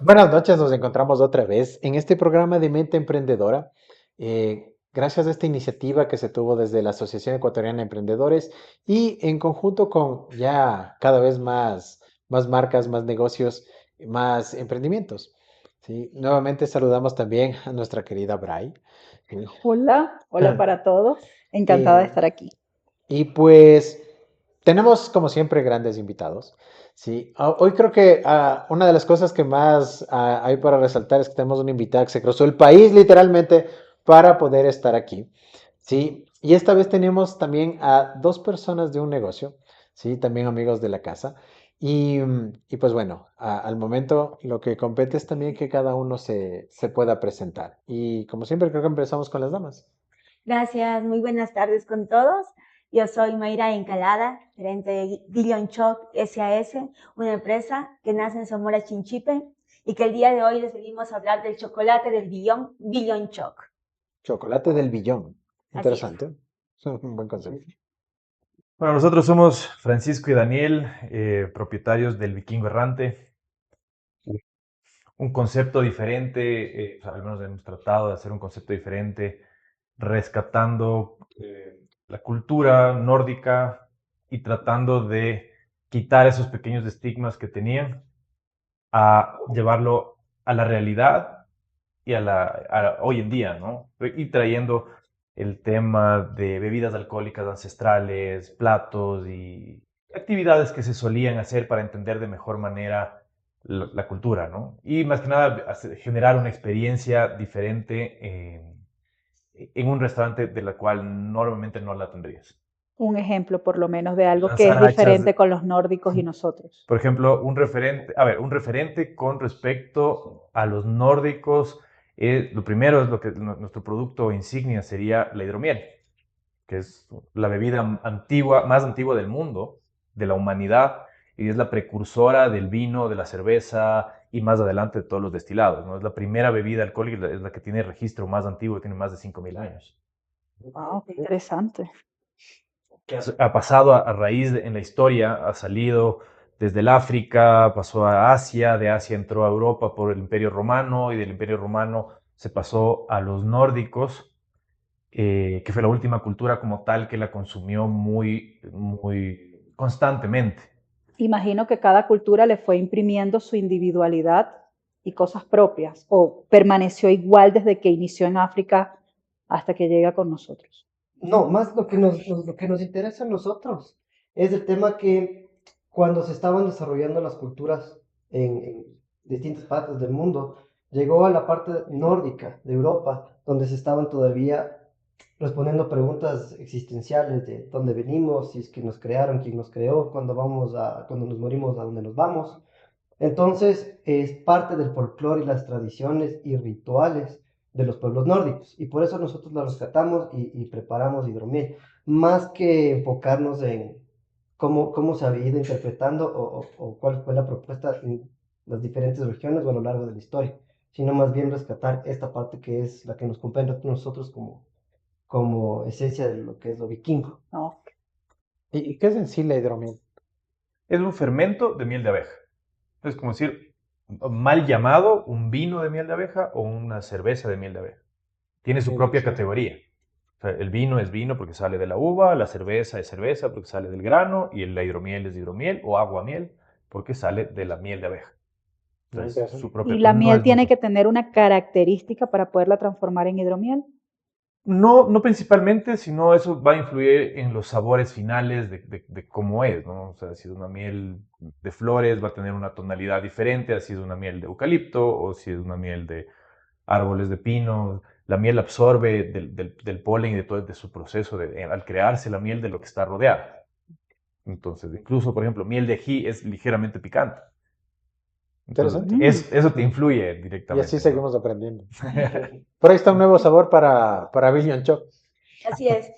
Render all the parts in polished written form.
Buenas noches, nos encontramos otra vez en este programa de Mente Emprendedora. Gracias a esta iniciativa que se tuvo desde la Asociación Ecuatoriana de Emprendedores y en conjunto con ya cada vez más marcas, más negocios, más emprendimientos. ¿Sí? Nuevamente saludamos también a nuestra querida Bray. ¿Sí? Hola, hola para todos. Encantada de Eh, estar aquí. y pues tenemos, como siempre, grandes invitados. Sí, hoy creo que una de las cosas que más hay para resaltar es que tenemos una invitada que se cruzó el país literalmente para poder estar aquí. Sí, y esta vez tenemos también a dos personas de un negocio, sí, también amigos de la casa. Y pues bueno, al momento lo que compete es también que cada uno se pueda presentar. Y como siempre, creo que empezamos con las damas. Gracias, muy buenas tardes con todos. Yo soy Mayra Encalada, gerente de Billion Choc SAS, una empresa que nace en Zamora Chinchipe y que el día de hoy les venimos a hablar del chocolate del Billion Choc. Chocolate del billón. Así es. Interesante. Un buen concepto. Bueno, nosotros somos Francisco y Daniel, propietarios del Vikingo Errante, un concepto diferente, al menos hemos tratado de hacer un concepto diferente, rescatando la cultura nórdica y tratando de quitar esos pequeños estigmas que tenían, a llevarlo a la realidad y a hoy en día, ¿no? Y trayendo el tema de bebidas alcohólicas ancestrales, platos y actividades que se solían hacer para entender de mejor manera la cultura, ¿no? Y más que nada generar una experiencia diferente en un restaurante de la cual normalmente no la tendrías. Un ejemplo, por lo menos, de algo que es Lanzar hachas, diferente con los nórdicos y nosotros. por ejemplo, un referente con respecto a los nórdicos, lo primero es lo que nuestro producto insignia sería la hidromiel, que es la bebida antigua, más antigua del mundo, de la humanidad, y es la precursora del vino, de la cerveza y más adelante de todos los destilados, ¿no? Es la primera bebida alcohólica, es la que tiene registro más antiguo, tiene más de 5.000 años. Wow, qué interesante. Que ha pasado a raíz en la historia, ha salido desde el África, pasó a Asia, de Asia entró a Europa por el Imperio Romano y del Imperio Romano se pasó a los nórdicos, que fue la última cultura como tal que la consumió muy constantemente. Imagino que cada cultura le fue imprimiendo su individualidad y cosas propias, o permaneció igual desde que inició en África hasta que llega con nosotros. No, más lo que nos interesa a nosotros es el tema que cuando se estaban desarrollando las culturas en distintas partes del mundo, llegó a la parte nórdica de Europa, donde se estaban todavía respondiendo preguntas existenciales de dónde venimos, si es que nos crearon, quién nos creó, cuando nos morimos, a dónde nos vamos. Entonces, es parte del folclore y las tradiciones y rituales de los pueblos nórdicos. Y por eso nosotros la rescatamos y preparamos hidromiel. Más que enfocarnos en cómo se había ido interpretando o cuál fue la propuesta en las diferentes regiones o a lo largo de la historia, sino más bien rescatar esta parte que es la que nos compete a nosotros como esencia de lo que es lo vikingo. ¿No? ¿Y qué es en sí la hidromiel? Es un fermento de miel de abeja. Es como decir, mal llamado un vino de miel de abeja o una cerveza de miel de abeja. Tiene su propia categoría. O sea, el vino es vino porque sale de la uva, la cerveza es cerveza porque sale del grano y la hidromiel es hidromiel o agua miel porque sale de la miel de abeja. Muy Entonces, interesante. su propia, Y la pero no miel es tiene nuestro. que tener una característica para poderla transformar en hidromiel. No, no principalmente, sino eso va a influir en los sabores finales de cómo es, ¿no? O sea, si es una miel de flores va a tener una tonalidad diferente, así es una miel de eucalipto o si es una miel de árboles de pino. La miel absorbe del polen y de todo de su proceso al crearse la miel de lo que está rodeada. Entonces, incluso, por ejemplo, miel de ají es ligeramente picante. Entonces, Interesante. eso te influye Y así directamente, ¿no? seguimos aprendiendo. Por ahí está un nuevo sabor para Billion Choc. Así es.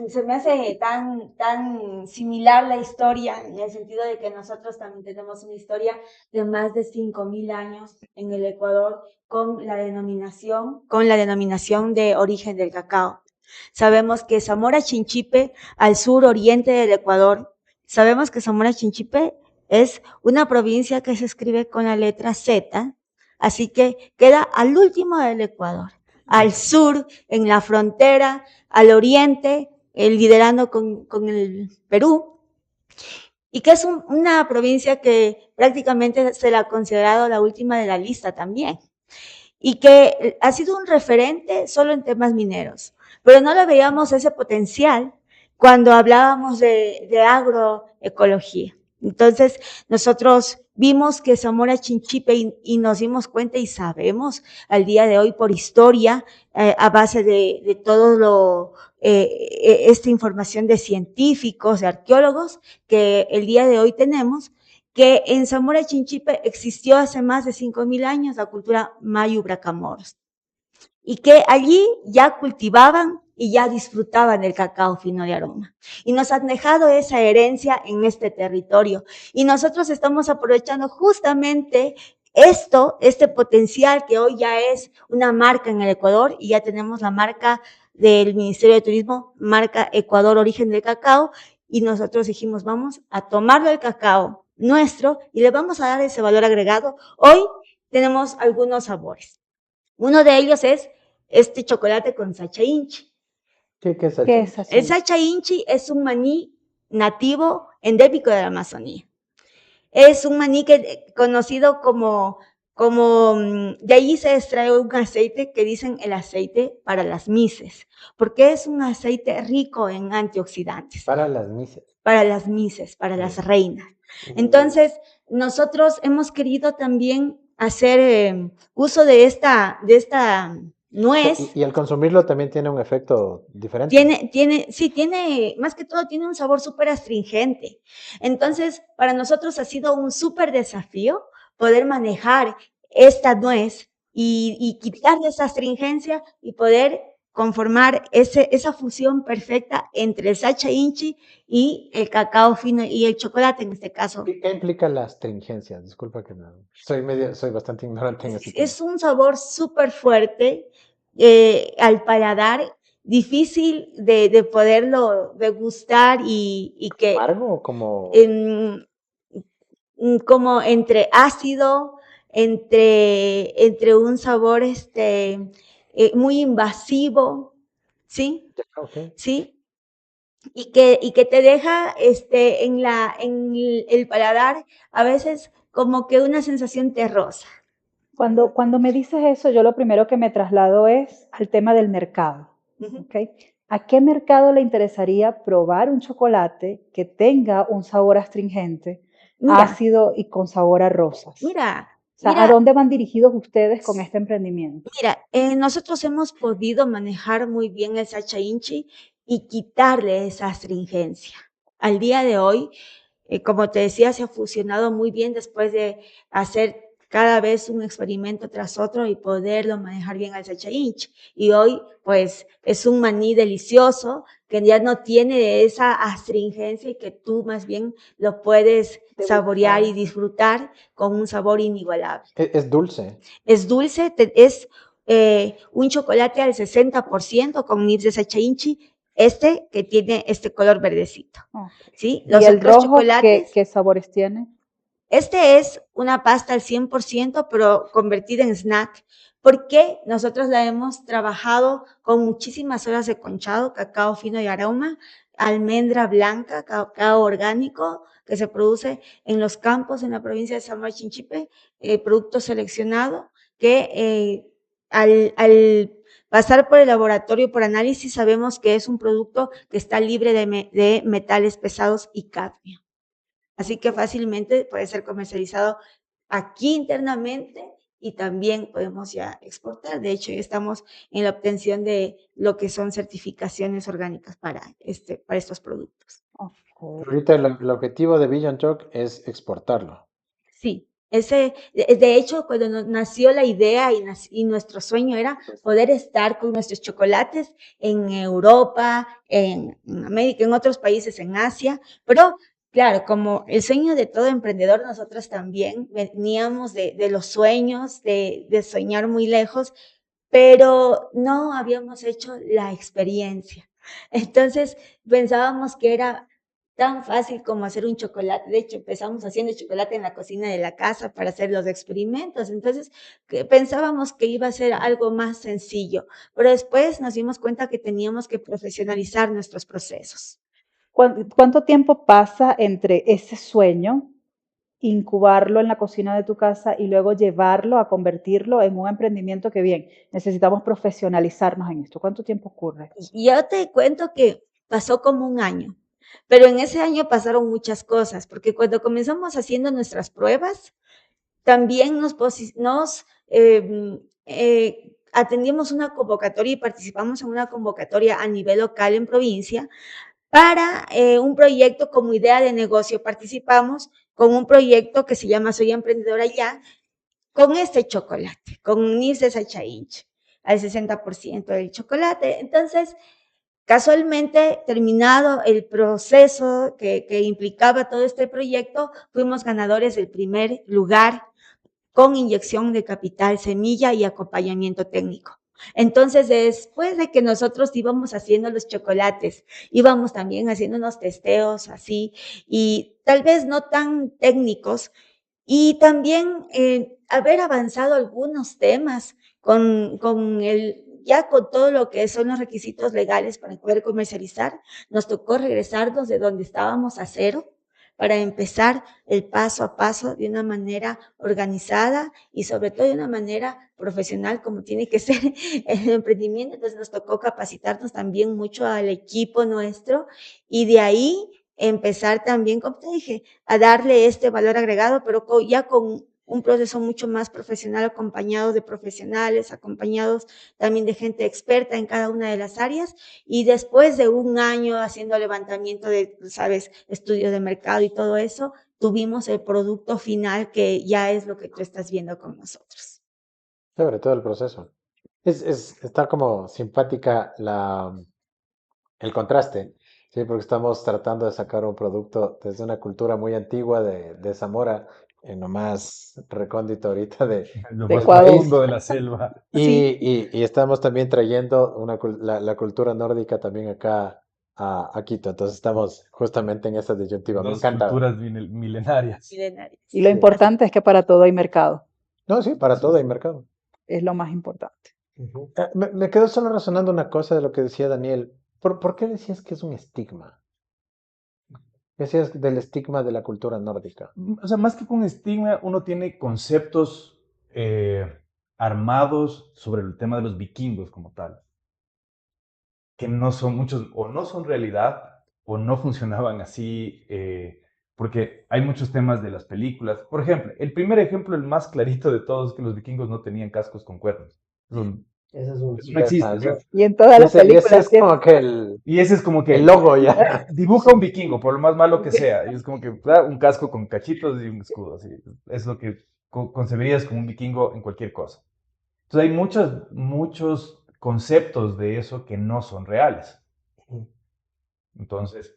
Se me hace tan similar la historia en el sentido de que nosotros también tenemos una historia de más de 5.000 años en el Ecuador con la denominación de origen del cacao. Sabemos que Zamora Chinchipe, al sur oriente del Ecuador, sabemos que Zamora Chinchipe es una provincia que se escribe con la letra Z así que queda al último del Ecuador, al sur, en la frontera, al oriente, liderando con el Perú, y que es una provincia que prácticamente se la ha considerado la última de la lista también, y que ha sido un referente solo en temas mineros, pero no le veíamos ese potencial cuando hablábamos de agroecología. Entonces, nosotros vimos que Zamora Chinchipe y nos dimos cuenta y sabemos al día de hoy por historia, a base de todo esta información de científicos, de arqueólogos, que el día de hoy tenemos, que en Zamora Chinchipe existió hace más de 5.000 años la cultura Mayu Bracamoros, y que allí ya cultivaban y ya disfrutaban del cacao fino de aroma. Y nos han dejado esa herencia en este territorio. Y nosotros estamos aprovechando justamente este potencial que hoy ya es una marca en el Ecuador, y ya tenemos la marca del Ministerio de Turismo, marca Ecuador Origen del Cacao, y nosotros dijimos, vamos a tomarlo el cacao nuestro y le vamos a dar ese valor agregado. Hoy tenemos algunos sabores. Uno de ellos es este chocolate con sacha inchi. ¿Qué es eso? ¿Qué es así? El sacha inchi es un maní nativo endémico de la Amazonía. Es un maní conocido como de ahí se extrae un aceite que dicen el aceite para las mises, porque es un aceite rico en antioxidantes. Para las mises. Para las mises, para las reinas. Entonces, nosotros hemos querido también hacer uso de esta nuez. Y al consumirlo también tiene un efecto diferente. Tiene, más que todo, tiene un sabor súper astringente. Entonces, para nosotros ha sido un súper desafío poder manejar esta nuez y quitarle esa astringencia y poder conformar esa fusión perfecta entre el sacha inchi y el cacao fino y el chocolate en este caso. ¿Qué implica la astringencia? Disculpa que no. Soy bastante ignorante en ese tema. Es un sabor súper fuerte al paladar, difícil de poderlo degustar y que ¿Amargo o como? como entre ácido, entre un sabor muy invasivo, ¿sí? Okay. ¿Sí? Y que te deja en el paladar a veces como que una sensación terrosa. Cuando me dices eso, yo lo primero que me traslado es al tema del mercado. ¿Okay? ¿A qué mercado le interesaría probar un chocolate que tenga un sabor astringente, ácido y con sabor a rosas? Mira, o sea, ¿a dónde van dirigidos ustedes con este emprendimiento? Mira, nosotros hemos podido manejar muy bien el sacha inchi y quitarle esa astringencia. Al día de hoy, como te decía, se ha fusionado muy bien después de hacer cada vez un experimento tras otro y poderlo manejar bien al sacha inchi. Y hoy, pues, es un maní delicioso que ya no tiene esa astringencia y que tú más bien lo puedes saborear y disfrutar con un sabor inigualable. Es dulce. Es dulce, es un chocolate al 60% con nibs de sacha inchi, que tiene este color verdecito. Okay. ¿Sí? Los ¿Y el rojo chocolates, ¿qué sabores tiene? Este es una pasta al 100%, pero convertida en snack, porque nosotros la hemos trabajado con muchísimas horas de conchado, cacao fino y aroma, almendra blanca, cacao orgánico, que se produce en los campos en la provincia de Zamora Chinchipe, producto seleccionado, que al pasar por el laboratorio por análisis sabemos que es un producto que está libre de metales pesados y cadmio. Así que fácilmente puede ser comercializado aquí internamente y también podemos ya exportar. De hecho, ya estamos en la obtención de lo que son certificaciones orgánicas para estos productos. Pero ahorita el objetivo de Beyond Choc es exportarlo. Sí. De hecho, cuando nació la idea y nuestro sueño era poder estar con nuestros chocolates en Europa, en América, en otros países, en Asia, pero claro, como el sueño de todo emprendedor, nosotros también veníamos de los sueños, de soñar muy lejos, pero no habíamos hecho la experiencia. Entonces pensábamos que era tan fácil como hacer un chocolate. De hecho, empezamos haciendo chocolate en la cocina de la casa para hacer los experimentos. Entonces, pensábamos que iba a ser algo más sencillo, pero después nos dimos cuenta que teníamos que profesionalizar nuestros procesos. ¿Cuánto tiempo pasa entre ese sueño, incubarlo en la cocina de tu casa y luego llevarlo a convertirlo en un emprendimiento que bien, necesitamos profesionalizarnos en esto? ¿Cuánto tiempo ocurre? Y yo te cuento que pasó como un año, pero en ese año pasaron muchas cosas, porque cuando comenzamos haciendo nuestras pruebas, también atendimos una convocatoria y participamos en una convocatoria a nivel local en provincia para un proyecto como idea de negocio. Participamos con un proyecto que se llama Soy Emprendedora Ya, con este chocolate, con Nirse Sachainch, al 60% del chocolate. Entonces, casualmente, terminado el proceso que implicaba todo este proyecto, fuimos ganadores del primer lugar con inyección de capital semilla y acompañamiento técnico. Entonces, después de que nosotros íbamos haciendo los chocolates, íbamos también haciendo unos testeos así, y tal vez no tan técnicos, y también haber avanzado algunos temas ya con todo lo que son los requisitos legales para poder comercializar, nos tocó regresarnos de donde estábamos a cero para empezar el paso a paso de una manera organizada y sobre todo de una manera profesional como tiene que ser el emprendimiento. Entonces nos tocó capacitarnos también mucho al equipo nuestro y de ahí empezar también, como te dije, a darle este valor agregado, pero ya con un proceso mucho más profesional, acompañados de profesionales, acompañados también de gente experta en cada una de las áreas, y después de un año haciendo levantamiento de, sabes, estudio de mercado y todo eso, tuvimos el producto final que ya es lo que tú estás viendo con nosotros. Sobre todo el proceso. Está como simpática el contraste, ¿sí? Porque estamos tratando de sacar un producto desde una cultura muy antigua de Zamora, en lo más recóndito ahorita Lo De más Ecuador. profundo de la selva. Sí. y estamos también trayendo la cultura nórdica también acá a Quito. Entonces estamos justamente en esa disyuntiva. Me Dos encanta. culturas milenarias. Milenarios. Y lo Sí. importante es que para todo hay mercado, No, sí, para todo hay mercado. es lo más importante. Me quedó solo razonando una cosa de lo que decía Daniel. ¿Por qué decías que es un estigma? ¿Qué decías del estigma de la cultura nórdica? O sea, más que con estigma, uno tiene conceptos armados sobre el tema de los vikingos como tal, que no son muchos, o no son realidad, o no funcionaban así, porque hay muchos temas de las películas. Por ejemplo, el primer ejemplo, el más clarito de todos, es que los vikingos no tenían cascos con cuernos. Ese es un... Eso no existe. Ah, O sea, Y en todas las y ese películas es como que el, y ese es como el que logo ya. dibuja un vikingo, por lo más malo que sea. Y es como que un casco con cachitos y un escudo. Así. Es lo que concebirías como un vikingo en cualquier cosa. Entonces hay muchos conceptos de eso que no son reales. Entonces,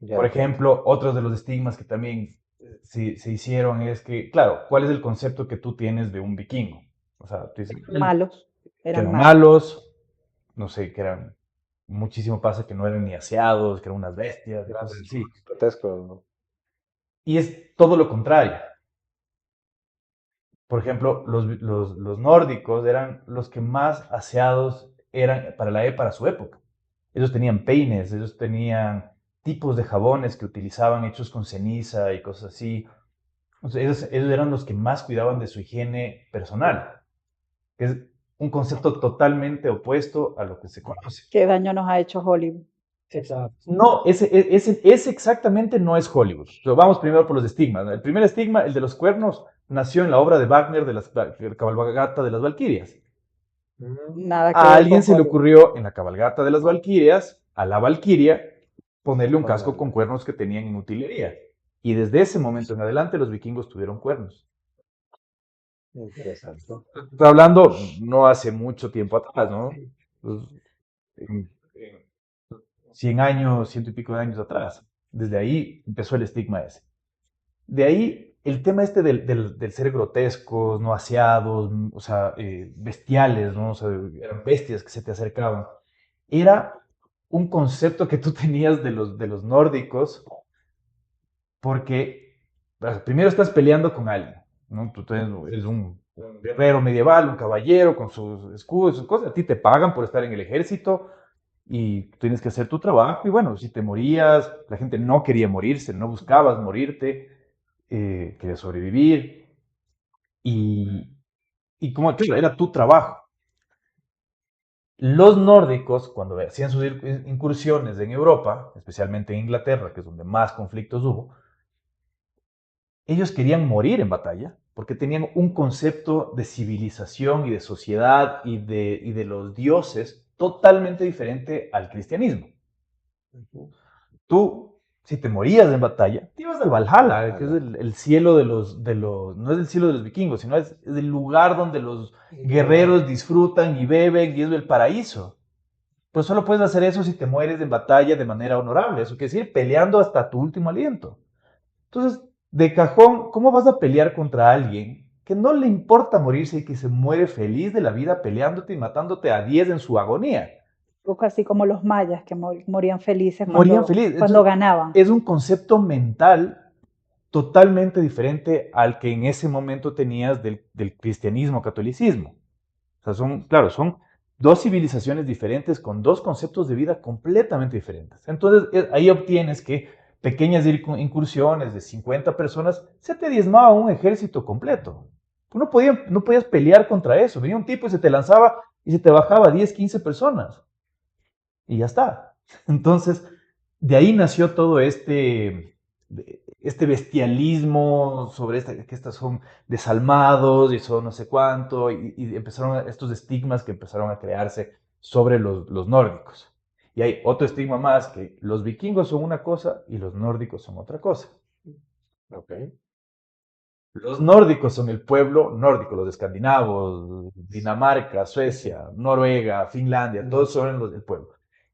Ya por entiendo. ejemplo, otros de los estigmas que también se hicieron es que, claro, ¿cuál es el concepto que tú tienes de un vikingo? O sea, tú dices, malos, que eran eran malos. malos, no sé, que eran, muchísimo pasa que no eran ni aseados, que eran unas bestias, y cosas así. Grotesco, ¿no? Y es todo lo contrario. Por ejemplo, los nórdicos eran los que más aseados eran para su época. Ellos tenían peines, ellos tenían tipos de jabones que utilizaban hechos con ceniza y cosas así. O sea, ellos eran los que más cuidaban de su higiene personal, que es un concepto totalmente opuesto a lo que se conoce. ¿Qué daño nos ha hecho Hollywood? Exacto. No, ese exactamente no es Hollywood. Pero vamos primero por los estigmas, ¿no? El primer estigma, el de los cuernos, nació en la obra de Wagner de la cabalgata de las Valquirias. Nada que A ver alguien con se le Hollywood. ocurrió en la cabalgata de las Valquirias, a la Valquiria, ponerle un casco Órale. con cuernos que tenían en utilería. Y desde ese momento en adelante los vikingos tuvieron cuernos. Interesante. Estoy hablando no hace mucho tiempo atrás, ¿no? Pues, en 100 años, ciento y pico de años atrás. Desde ahí empezó el estigma ese. De ahí el tema este del ser grotescos, no aseados, o sea, bestiales, ¿no? O sea, eran bestias que se te acercaban. Era un concepto que tú tenías de los nórdicos porque primero estás peleando con alguien, ¿no? Tú eres un guerrero medieval, un caballero con sus escudos, sus cosas. A ti te pagan por estar en el ejército y tienes que hacer tu trabajo. Y bueno, si te morías, la gente no quería morirse, no buscabas morirte, querías sobrevivir. Y, y como claro, era tu trabajo. Los nórdicos, cuando hacían sus incursiones en Europa, especialmente en Inglaterra, que es donde más conflictos hubo, ellos querían morir en batalla porque tenían un concepto de civilización y de sociedad y de los dioses totalmente diferente al cristianismo. Tú, si te morías en batalla, te ibas al Valhalla, que es el cielo no es el cielo de los vikingos, sino es el lugar donde los guerreros disfrutan y beben y es el paraíso. Pero solo puedes hacer eso si te mueres en batalla de manera honorable, eso quiere decir peleando hasta tu último aliento. Entonces, de cajón, ¿cómo vas a pelear contra alguien que no le importa morirse y que se muere feliz de la vida peleándote y matándote a 10 en su agonía? Un poco así como los mayas que morían felices Morían felices. cuando Entonces, ganaban. es un concepto mental totalmente diferente al que en ese momento tenías del cristianismo, catolicismo. O sea, claro, son dos civilizaciones diferentes con dos conceptos de vida completamente diferentes. Entonces, ahí obtienes que pequeñas incursiones de 50 personas se te diezmaba un ejército completo. Tú no podías pelear contra eso. Venía un tipo y se te lanzaba y se te bajaba 10, 15 personas. Y ya está. Entonces, de ahí nació todo este bestialismo sobre que estas son desalmados y son no sé cuánto, y empezaron estos estigmas que empezaron a crearse sobre los nórdicos. Y hay otro estigma más, que los vikingos son una cosa y los nórdicos son otra cosa. Ok. Los nórdicos son el pueblo nórdico, los escandinavos, Dinamarca, Suecia, Noruega, Finlandia, todos son el pueblo.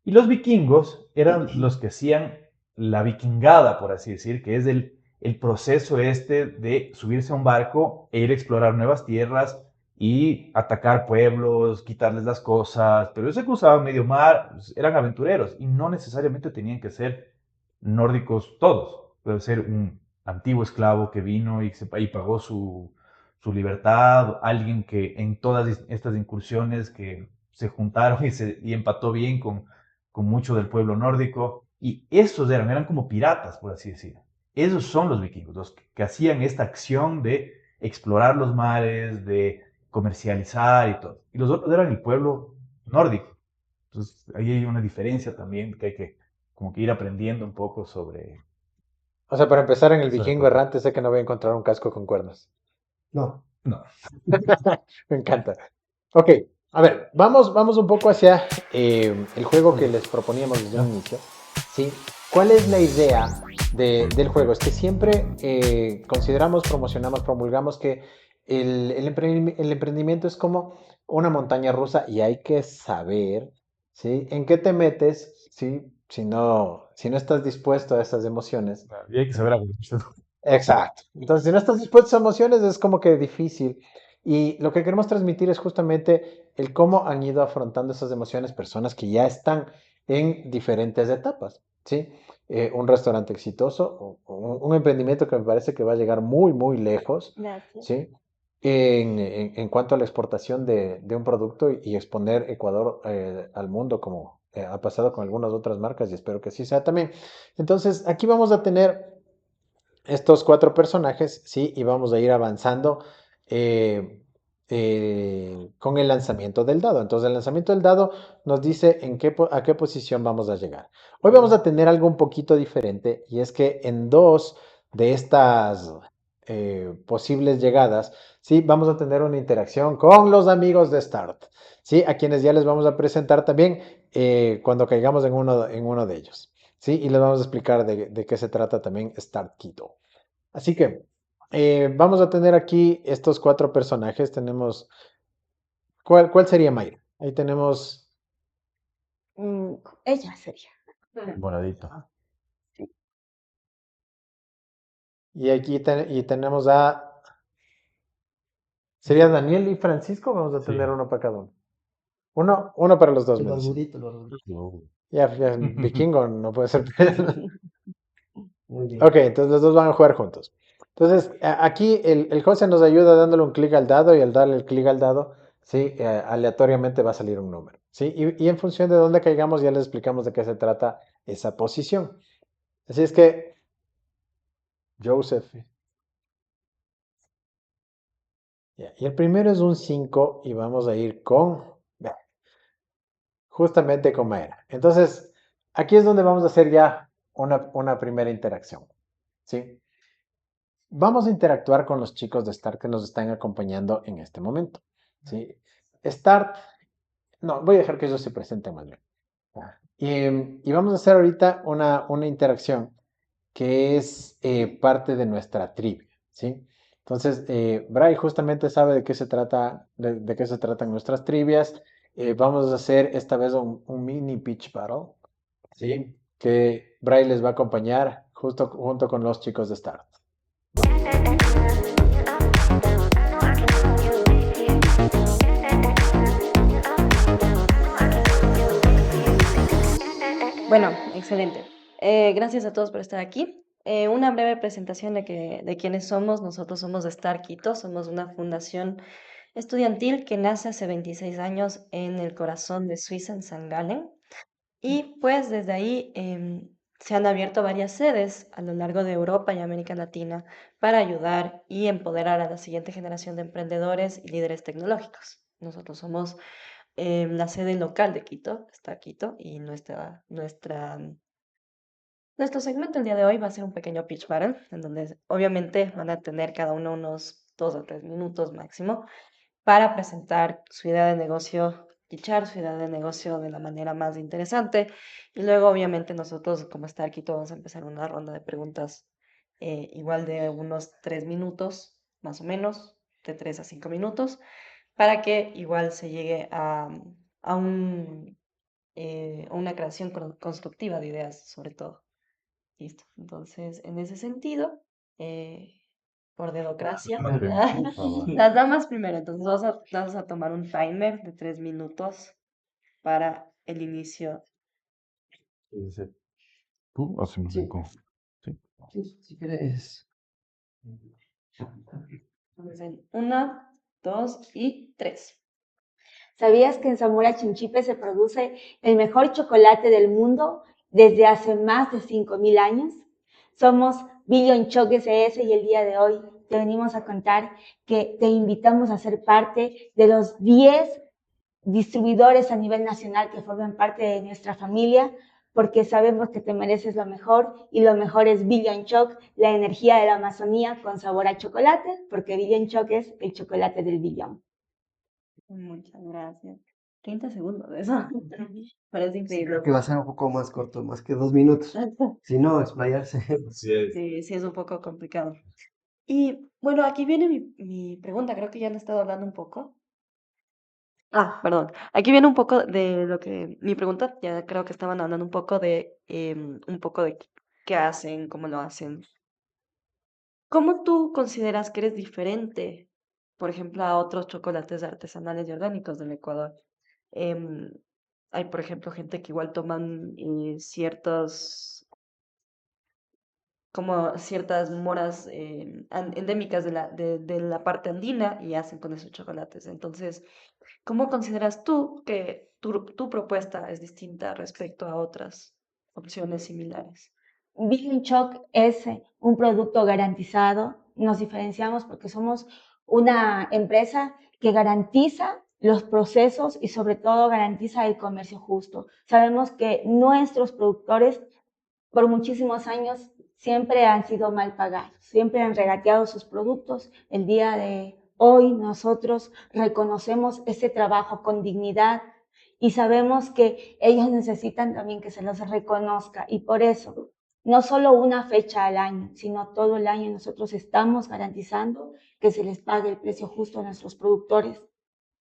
Y los vikingos eran los que hacían la vikingada, por así decir, que es el proceso este de subirse a un barco e ir a explorar nuevas tierras y atacar pueblos, quitarles las cosas, pero ellos se cruzaban medio mar, eran aventureros y no necesariamente tenían que ser nórdicos todos, puede ser un antiguo esclavo que vino y pagó su libertad, alguien que en todas estas incursiones que se juntaron y empató bien con mucho del pueblo nórdico, y esos eran como piratas, por así decir. Esos son los vikingos, los que hacían esta acción de explorar los mares, de comercializar y todo. Y los otros eran el pueblo nórdico. Entonces, ahí hay una diferencia también que hay que como que ir aprendiendo un poco sobre, O sea, para empezar en el sobre la vikingo cultura. errante sé que no voy a encontrar un casco con cuernos. No. No. Me encanta. Ok, a ver, vamos un poco hacia el juego que les proponíamos desde un inicio. ¿Sí? ¿Cuál es la idea del juego? Es que siempre consideramos, promocionamos, promulgamos que el emprendimiento es como una montaña rusa y hay que saber, ¿sí? En qué te metes, ¿sí? Si no estás dispuesto a esas emociones. Y hay que saber abusar. Exacto. Entonces, si no estás dispuesto a emociones, es como que difícil. Y lo que queremos transmitir es justamente el cómo han ido afrontando esas emociones personas que ya están en diferentes etapas, ¿sí? Un restaurante exitoso, un emprendimiento que me parece que va a llegar muy, muy lejos, Gracias. ¿sí? En cuanto a la exportación de un producto y exponer Ecuador al mundo, como ha pasado con algunas otras marcas, y espero que así sea también. Entonces, aquí vamos a tener estos cuatro personajes, sí, y vamos a ir avanzando eh, con el lanzamiento del dado. Entonces, el lanzamiento del dado nos dice a qué posición vamos a llegar. Hoy vamos a tener algo un poquito diferente, y es que en dos de estas posibles llegadas, sí, vamos a tener una interacción con los amigos de Start, sí, a quienes ya les vamos a presentar también cuando caigamos en uno de ellos. Sí, y les vamos a explicar de qué se trata también Start Quito. Así que vamos a tener aquí estos cuatro personajes. Tenemos, ¿cuál sería Mayra? Ahí tenemos, Mm, ella sería. Bonadito. y aquí tenemos ¿sería Daniel y Francisco? Vamos a Sí. tener uno para cada uno. Uno para los dos, El me decía. barbudito, el barbudito. Ya, vikingo no puede ser. Muy bien. Ok, entonces los dos van a jugar juntos. Entonces, aquí el José nos ayuda dándole un clic al dado y al darle el clic al dado, sí, aleatoriamente va a salir un número, ¿sí? Y en función de dónde caigamos ya les explicamos de qué se trata esa posición. Así es que, Joseph, ya, y el primero es un 5 y vamos a ir con, vea, justamente con Mayra. Entonces, aquí es donde vamos a hacer ya una primera interacción, ¿sí? Vamos a interactuar con los chicos de Start que nos están acompañando en este momento, ¿sí? Start, no, voy a dejar que ellos se presenten más bien. Y vamos a hacer ahorita una interacción que es parte de nuestra trivia, ¿sí? Entonces, Bray justamente sabe de qué se trata, de qué se tratan nuestras trivias. Vamos a hacer esta vez un mini pitch battle, ¿sí? Que Bray les va a acompañar justo junto con los chicos de Start. Bueno, excelente. Gracias a todos por estar aquí. Una breve presentación de quiénes somos. Nosotros somos de Star Quito, somos una fundación estudiantil que nace hace 26 años en el corazón de Suiza, en San Gallen. Y pues desde ahí se han abierto varias sedes a lo largo de Europa y América Latina para ayudar y empoderar a la siguiente generación de emprendedores y líderes tecnológicos. Nosotros somos la sede local de Quito, está Quito, y nuestro segmento el día de hoy va a ser un pequeño pitch battle, en donde obviamente van a tener cada uno unos 2 o 3 minutos máximo para presentar su idea de negocio, pitchar su idea de negocio de la manera más interesante. Y luego obviamente nosotros, como está Quito, vamos a empezar una ronda de preguntas igual de unos 3 minutos, más o menos, de 3 a 5 minutos, para que igual se llegue a una creación constructiva de ideas, sobre todo. Listo. Entonces, en ese sentido, eh, por dedocracia, Por favor. las damas primero. Entonces, vamos a tomar un timer de 3 minutos para el inicio. Dice, ¿tú hacemos Sí. Sí. Sí, si quieres. Entonces, en 1, 2 y 3. ¿Sabías que en Zamora Chinchipe se produce el mejor chocolate del mundo desde hace más de 5.000 años? Somos Billion Choc SS y el día de hoy te venimos a contar que te invitamos a ser parte de los 10 distribuidores a nivel nacional que forman parte de nuestra familia, porque sabemos que te mereces lo mejor y lo mejor es Billion Choc, la energía de la Amazonía con sabor a chocolate, porque Billion Choc es el chocolate del billón. Muchas gracias. 30 segundos, eso. Parece Sí, increíble. creo que va a ser un poco más corto, más que 2 minutos. Si no, explayarse. Así es. Sí, sí, es un poco complicado. Y bueno, aquí viene mi pregunta, creo que ya han estado hablando un poco. Perdón. Aquí viene un poco de lo que mi pregunta, ya creo que estaban hablando un poco de qué hacen, cómo lo hacen. ¿Cómo tú consideras que eres diferente, por ejemplo, a otros chocolates artesanales y orgánicos del Ecuador? Em, Hay, por ejemplo, gente que igual toman como ciertas moras endémicas de la parte andina y hacen con esos chocolates. Entonces, ¿cómo consideras tú que tu propuesta es distinta respecto a otras opciones similares? Vegan Choc es un producto garantizado. Nos diferenciamos porque somos una empresa que garantiza los procesos y sobre todo garantiza el comercio justo. Sabemos que nuestros productores por muchísimos años siempre han sido mal pagados, siempre han regateado sus productos. El día de hoy nosotros reconocemos ese trabajo con dignidad y sabemos que ellos necesitan también que se los reconozca y por eso no solo una fecha al año, sino todo el año nosotros estamos garantizando que se les pague el precio justo a nuestros productores.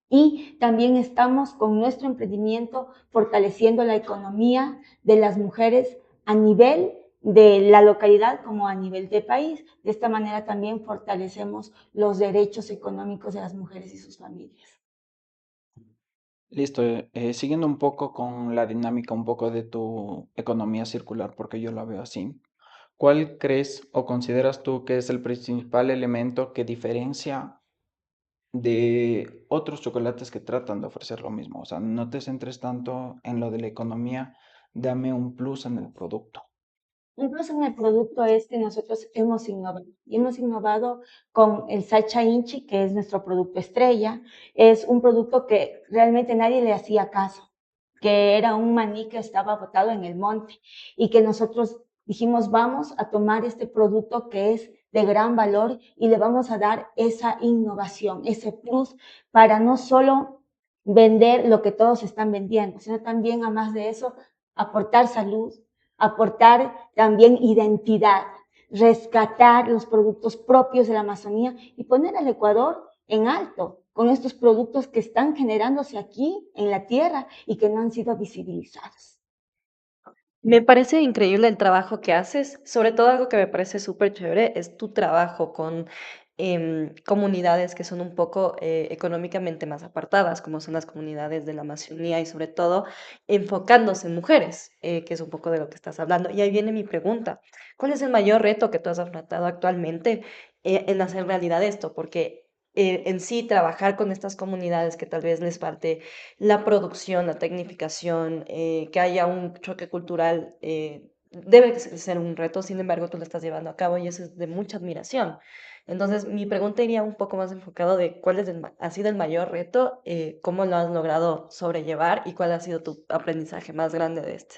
Y también estamos con nuestro emprendimiento fortaleciendo la economía de las mujeres a nivel de la localidad como a nivel de país. De esta manera también fortalecemos los derechos económicos de las mujeres y sus familias. Listo, siguiendo un poco con la dinámica un poco de tu economía circular, porque yo la veo así. ¿cuál crees o consideras tú que es el principal elemento que diferencia de otros chocolates que tratan de ofrecer lo mismo? O sea, no te centres tanto en lo de la economía, dame un plus en el producto. Incluso en el producto este nosotros hemos innovado y hemos innovado con el Sacha Inchi, que es nuestro producto estrella. Es un producto que realmente nadie le hacía caso, que era un maní que estaba botado en el monte y que nosotros dijimos, vamos a tomar este producto que es de gran valor y le vamos a dar esa innovación, ese plus para no solo vender lo que todos están vendiendo, sino también, a más de eso, aportar salud, aportar también identidad, rescatar los productos propios de la Amazonía y poner al Ecuador en alto con estos productos que están generándose aquí en la tierra y que no han sido visibilizados. Me parece increíble el trabajo que haces, sobre todo algo que me parece súper chévere es tu trabajo con comunidades que son un poco económicamente más apartadas, como son las comunidades de la Amazonía y sobre todo enfocándose en mujeres, que es un poco de lo que estás hablando. Y ahí viene mi pregunta, ¿cuál es el mayor reto que tú has afrontado actualmente en hacer realidad esto? Porque en sí trabajar con estas comunidades que tal vez les falte la producción, la tecnificación, que haya un choque cultural, debe ser un reto, sin embargo, tú lo estás llevando a cabo y eso es de mucha admiración. Entonces, mi pregunta iría un poco más enfocado de cuál es ha sido el mayor reto, cómo lo has logrado sobrellevar y cuál ha sido tu aprendizaje más grande de este.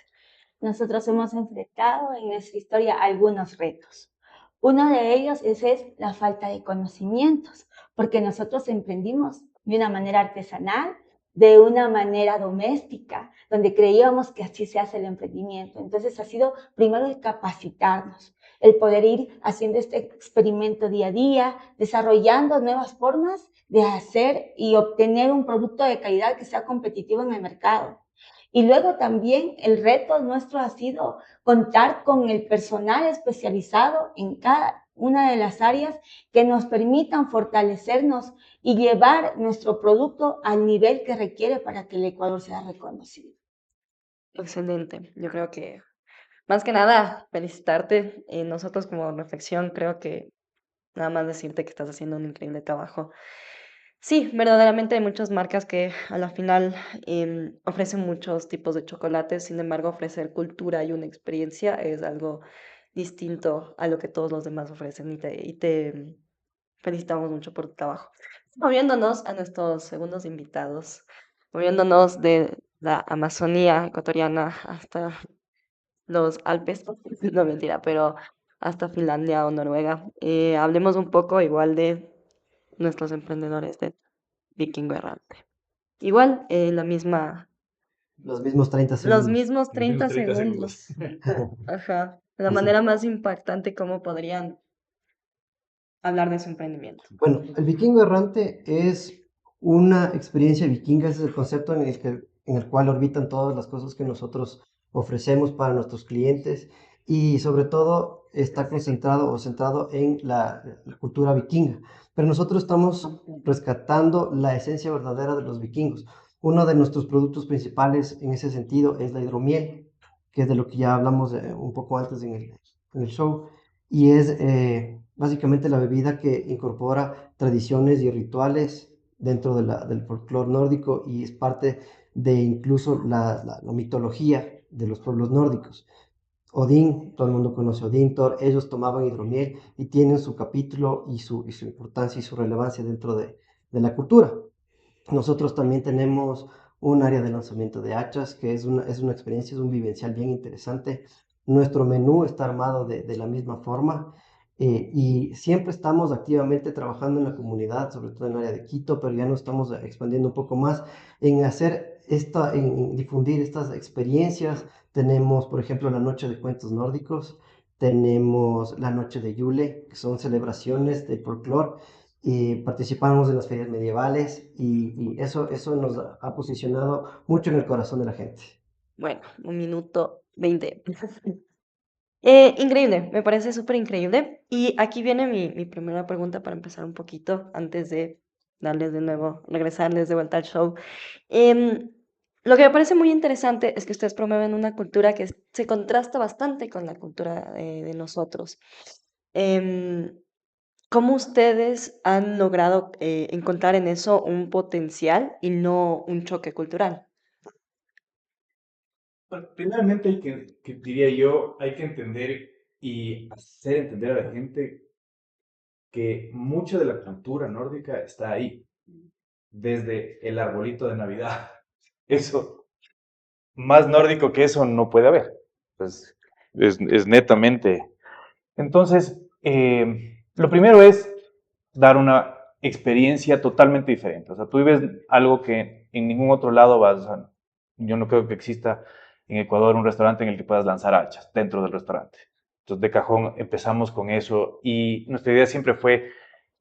Nosotros hemos enfrentado en nuestra historia algunos retos. Uno de ellos es la falta de conocimientos, porque nosotros emprendimos de una manera artesanal, de una manera doméstica, donde creíamos que así se hace el emprendimiento. Entonces ha sido primero el capacitarnos, el poder ir haciendo este experimento día a día, desarrollando nuevas formas de hacer y obtener un producto de calidad que sea competitivo en el mercado. Y luego también el reto nuestro ha sido contar con el personal especializado en cada una de las áreas que nos permitan fortalecernos y llevar nuestro producto al nivel que requiere para que el Ecuador sea reconocido. Excelente. Yo creo que, más que nada, felicitarte. Nosotros como reflexión, creo que nada más decirte que estás haciendo un increíble trabajo. Sí, verdaderamente hay muchas marcas que a la final ofrecen muchos tipos de chocolates, sin embargo, ofrecer cultura y una experiencia es algo distinto a lo que todos los demás ofrecen y te felicitamos mucho por tu trabajo. Moviéndonos a nuestros segundos invitados, moviéndonos de la Amazonía ecuatoriana hasta los Alpes, no mentira, pero hasta Finlandia o Noruega. Hablemos un poco igual de nuestros emprendedores de Vikingo Errante. Igual, Los mismos 30 los segundos. mismos Los mismos 30 30 segundos. segundos. Ajá, de la Así. manera más impactante, cómo podrían hablar de su emprendimiento. Bueno, el vikingo errante es una experiencia vikinga, ese es el concepto en el cual orbitan todas las cosas que nosotros ofrecemos para nuestros clientes y sobre todo está concentrado o centrado en la cultura vikinga. Pero nosotros estamos rescatando la esencia verdadera de los vikingos. Uno de nuestros productos principales en ese sentido es la hidromiel, que es de lo que ya hablamos un poco antes en el show y es básicamente la bebida que incorpora tradiciones y rituales dentro del folclore nórdico y es parte de incluso la mitología de los pueblos nórdicos. Odín, todo el mundo conoce a Odín, Thor, ellos tomaban hidromiel y tienen su capítulo y su importancia y su relevancia dentro de la cultura. Nosotros también tenemos un área de lanzamiento de hachas, que es una experiencia, es un vivencial bien interesante. Nuestro menú está armado de la misma forma y siempre estamos activamente trabajando en la comunidad, sobre todo en el área de Quito, pero ya nos estamos expandiendo un poco más en hacer en difundir estas experiencias. Tenemos, por ejemplo, la Noche de Cuentos Nórdicos, tenemos la Noche de Yule, que son celebraciones de folclore y participamos en las ferias medievales y eso nos ha posicionado mucho en el corazón de la gente. Bueno, 1 minuto 20. Increíble, me parece súper increíble. Y aquí viene mi primera pregunta para empezar un poquito antes de darles de nuevo, regresarles de vuelta al show. Em, Lo que me parece muy interesante es que ustedes promueven una cultura que se contrasta bastante con la cultura de nosotros. Em, ¿Cómo ustedes han logrado encontrar en eso un potencial y no un choque cultural? Bueno, primeramente diría yo, hay que entender y hacer entender a la gente que mucha de la cultura nórdica está ahí, desde el arbolito de Navidad. Eso, más nórdico que eso no puede haber. Pues es netamente. Entonces, lo primero es dar una experiencia totalmente diferente. O sea, tú vives algo que en ningún otro lado vas a... Yo no creo que exista en Ecuador un restaurante en el que puedas lanzar hachas dentro del restaurante. Entonces, de cajón empezamos con eso y nuestra idea siempre fue,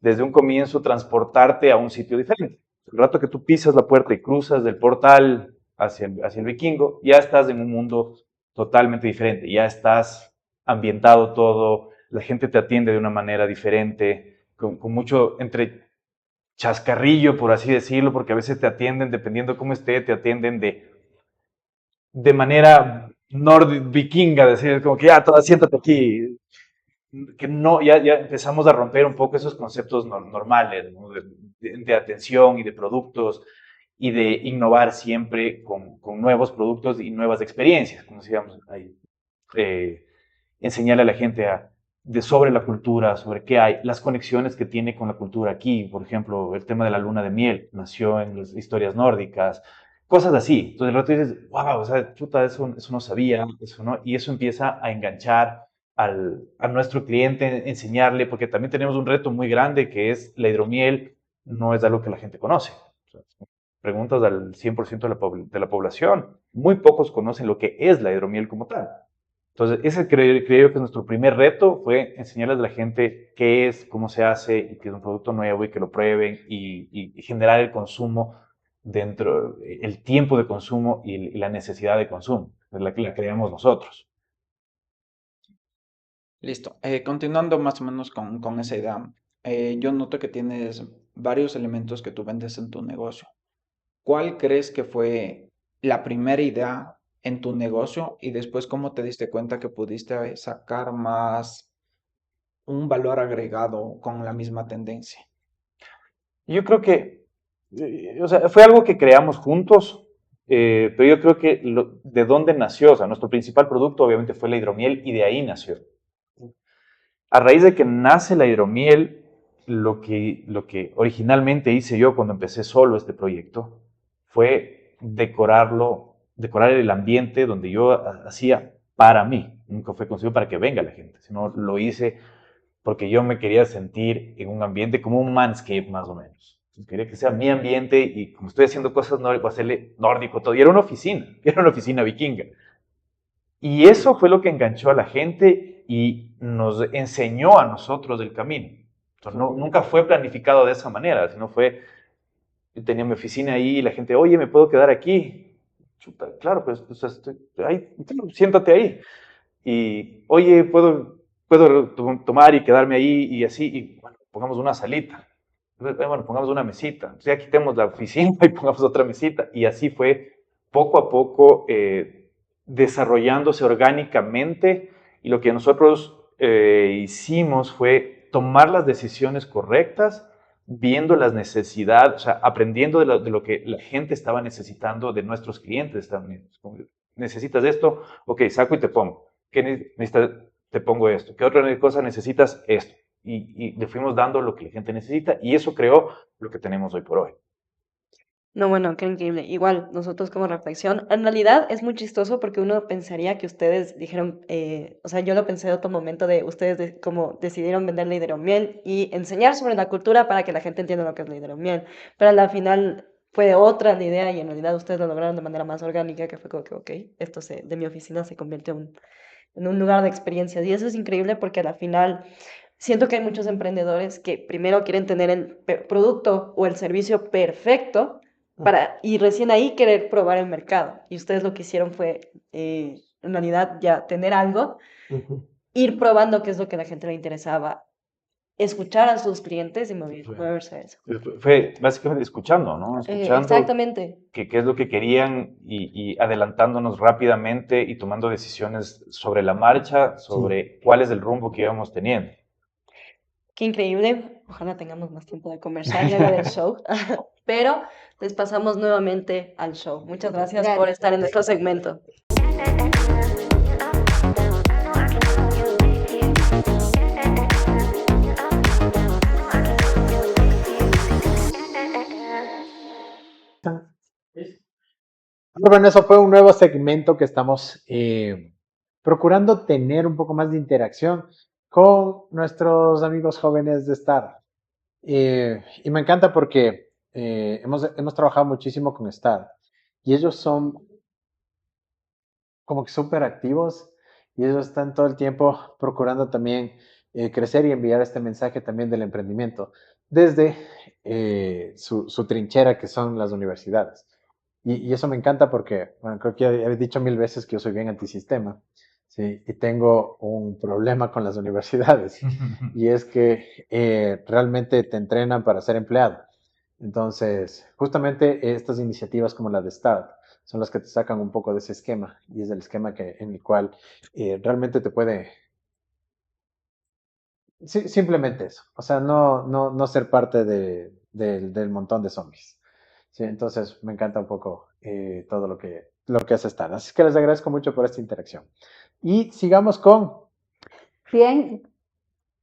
desde un comienzo, transportarte a un sitio diferente. El rato que tú pisas la puerta y cruzas del portal hacia el Vikingo, ya estás en un mundo totalmente diferente, ya estás ambientado todo, la gente te atiende de una manera diferente, con mucho entre chascarrillo, por así decirlo, porque a veces te atienden, dependiendo cómo esté, te atienden de manera vikinga, decir, como que ya, toda, siéntate aquí, que no, ya empezamos a romper un poco esos conceptos normales, ¿no? de atención y de productos y de innovar siempre con nuevos productos y nuevas experiencias, como decíamos ahí. Eh, Enseñarle a la gente sobre la cultura, sobre qué hay, las conexiones que tiene con la cultura aquí. Por ejemplo, el tema de la luna de miel nació en las historias nórdicas, cosas así. Entonces, el rato dices, wow, o sea, chuta, eso no sabía, eso no, y eso empieza a enganchar a nuestro cliente, enseñarle, porque también tenemos un reto muy grande que es la hidromiel, no es algo que la gente conoce. O sea, preguntas al 100% de la población, muy pocos conocen lo que es la hidromiel como tal. Entonces, ese creo que es nuestro primer reto, fue enseñarles a la gente qué es, cómo se hace, y que es un producto nuevo y que lo prueben y generar el consumo dentro, el tiempo de consumo y la necesidad de consumo, es la que la creamos nosotros. Listo. Continuando más o menos con esa idea, yo noto que tienes varios elementos que tú vendes en tu negocio. ¿Cuál crees que fue la primera idea en tu negocio y después cómo te diste cuenta que pudiste sacar más un valor agregado con la misma tendencia? Yo creo que, o sea, fue algo que creamos juntos, pero yo creo que de dónde nació, o sea, nuestro principal producto obviamente fue la hidromiel y de ahí nació. A raíz de que nace la hidromiel, lo que originalmente hice yo cuando empecé solo este proyecto fue decorar el ambiente donde yo hacía para mí. Nunca fue concebido para que venga la gente, sino lo hice porque yo me quería sentir en un ambiente como un manscape más o menos. Quería que sea mi ambiente y como estoy haciendo cosas nórdicas, voy a hacerle nórdico todo. Y era una oficina vikinga. Y eso fue lo que enganchó a la gente y nos enseñó a nosotros el camino. Entonces, nunca fue planificado de esa manera, sino fue, yo tenía mi oficina ahí y la gente, oye, ¿me puedo quedar aquí? Chuta, claro, pues, ahí, siéntate ahí. Y, oye, ¿puedo tomar y quedarme ahí y así? Y, bueno, pongamos una salita. Bueno, pongamos una mesita. Entonces, ya quitemos la oficina y pongamos otra mesita. Y así fue poco a poco desarrollándose orgánicamente y lo que nosotros hicimos fue tomar las decisiones correctas, viendo las necesidades, o sea, aprendiendo de lo que la gente estaba necesitando de nuestros clientes también. ¿Necesitas esto? Ok, saco y te pongo. ¿Qué necesitas? Te pongo esto. ¿Qué otra cosa necesitas? Esto. Y le fuimos dando lo que la gente necesita y eso creó lo que tenemos hoy por hoy. No, bueno, qué increíble. Igual, nosotros como reflexión, en realidad es muy chistoso porque uno pensaría que ustedes dijeron, o sea, yo lo pensé de otro momento de ustedes como decidieron vender la hidromiel y enseñar sobre la cultura para que la gente entienda lo que es la hidromiel, pero al final fue otra la idea y en realidad ustedes lo lograron de manera más orgánica, que fue como que, ok, de mi oficina se convirtió en un lugar de experiencias y eso es increíble porque al final siento que hay muchos emprendedores que primero quieren tener el producto o el servicio perfecto y recién ahí querer probar el mercado. Y ustedes lo que hicieron fue, en realidad, ya tener algo, Ujú. ir probando qué es lo que a la gente le interesaba escuchar a sus clientes y Fue, moverse a eso. fue básicamente escuchando, ¿no? Escuchando Exactamente. qué es lo que querían y adelantándonos rápidamente y tomando decisiones sobre la marcha, Sí. sobre cuál es el rumbo que íbamos teniendo. Qué increíble. Ojalá tengamos más tiempo de conversar luego del show. Pero les pasamos nuevamente al show. Muchas gracias por Gracias. estar en nuestro segmento. Bueno, eso fue un nuevo segmento que estamos procurando tener un poco más de interacción con nuestros amigos jóvenes de Star. Y me encanta porque hemos trabajado muchísimo con Star y ellos son como que súper activos y ellos están todo el tiempo procurando también crecer y enviar este mensaje también del emprendimiento desde su trinchera que son las universidades. Y eso me encanta porque, bueno, creo que ya he dicho 1000 veces que yo soy bien antisistema, ¿sí? Y tengo un problema con las universidades y es que realmente te entrenan para ser empleado. Entonces, justamente estas iniciativas como la de Start son las que te sacan un poco de ese esquema y es el esquema en el cual realmente te puede, simplemente eso, o sea, no ser parte del montón de zombies. Sí, entonces me encanta un poco todo lo que hace Star. Así que les agradezco mucho por esta interacción. Y sigamos con... Bien,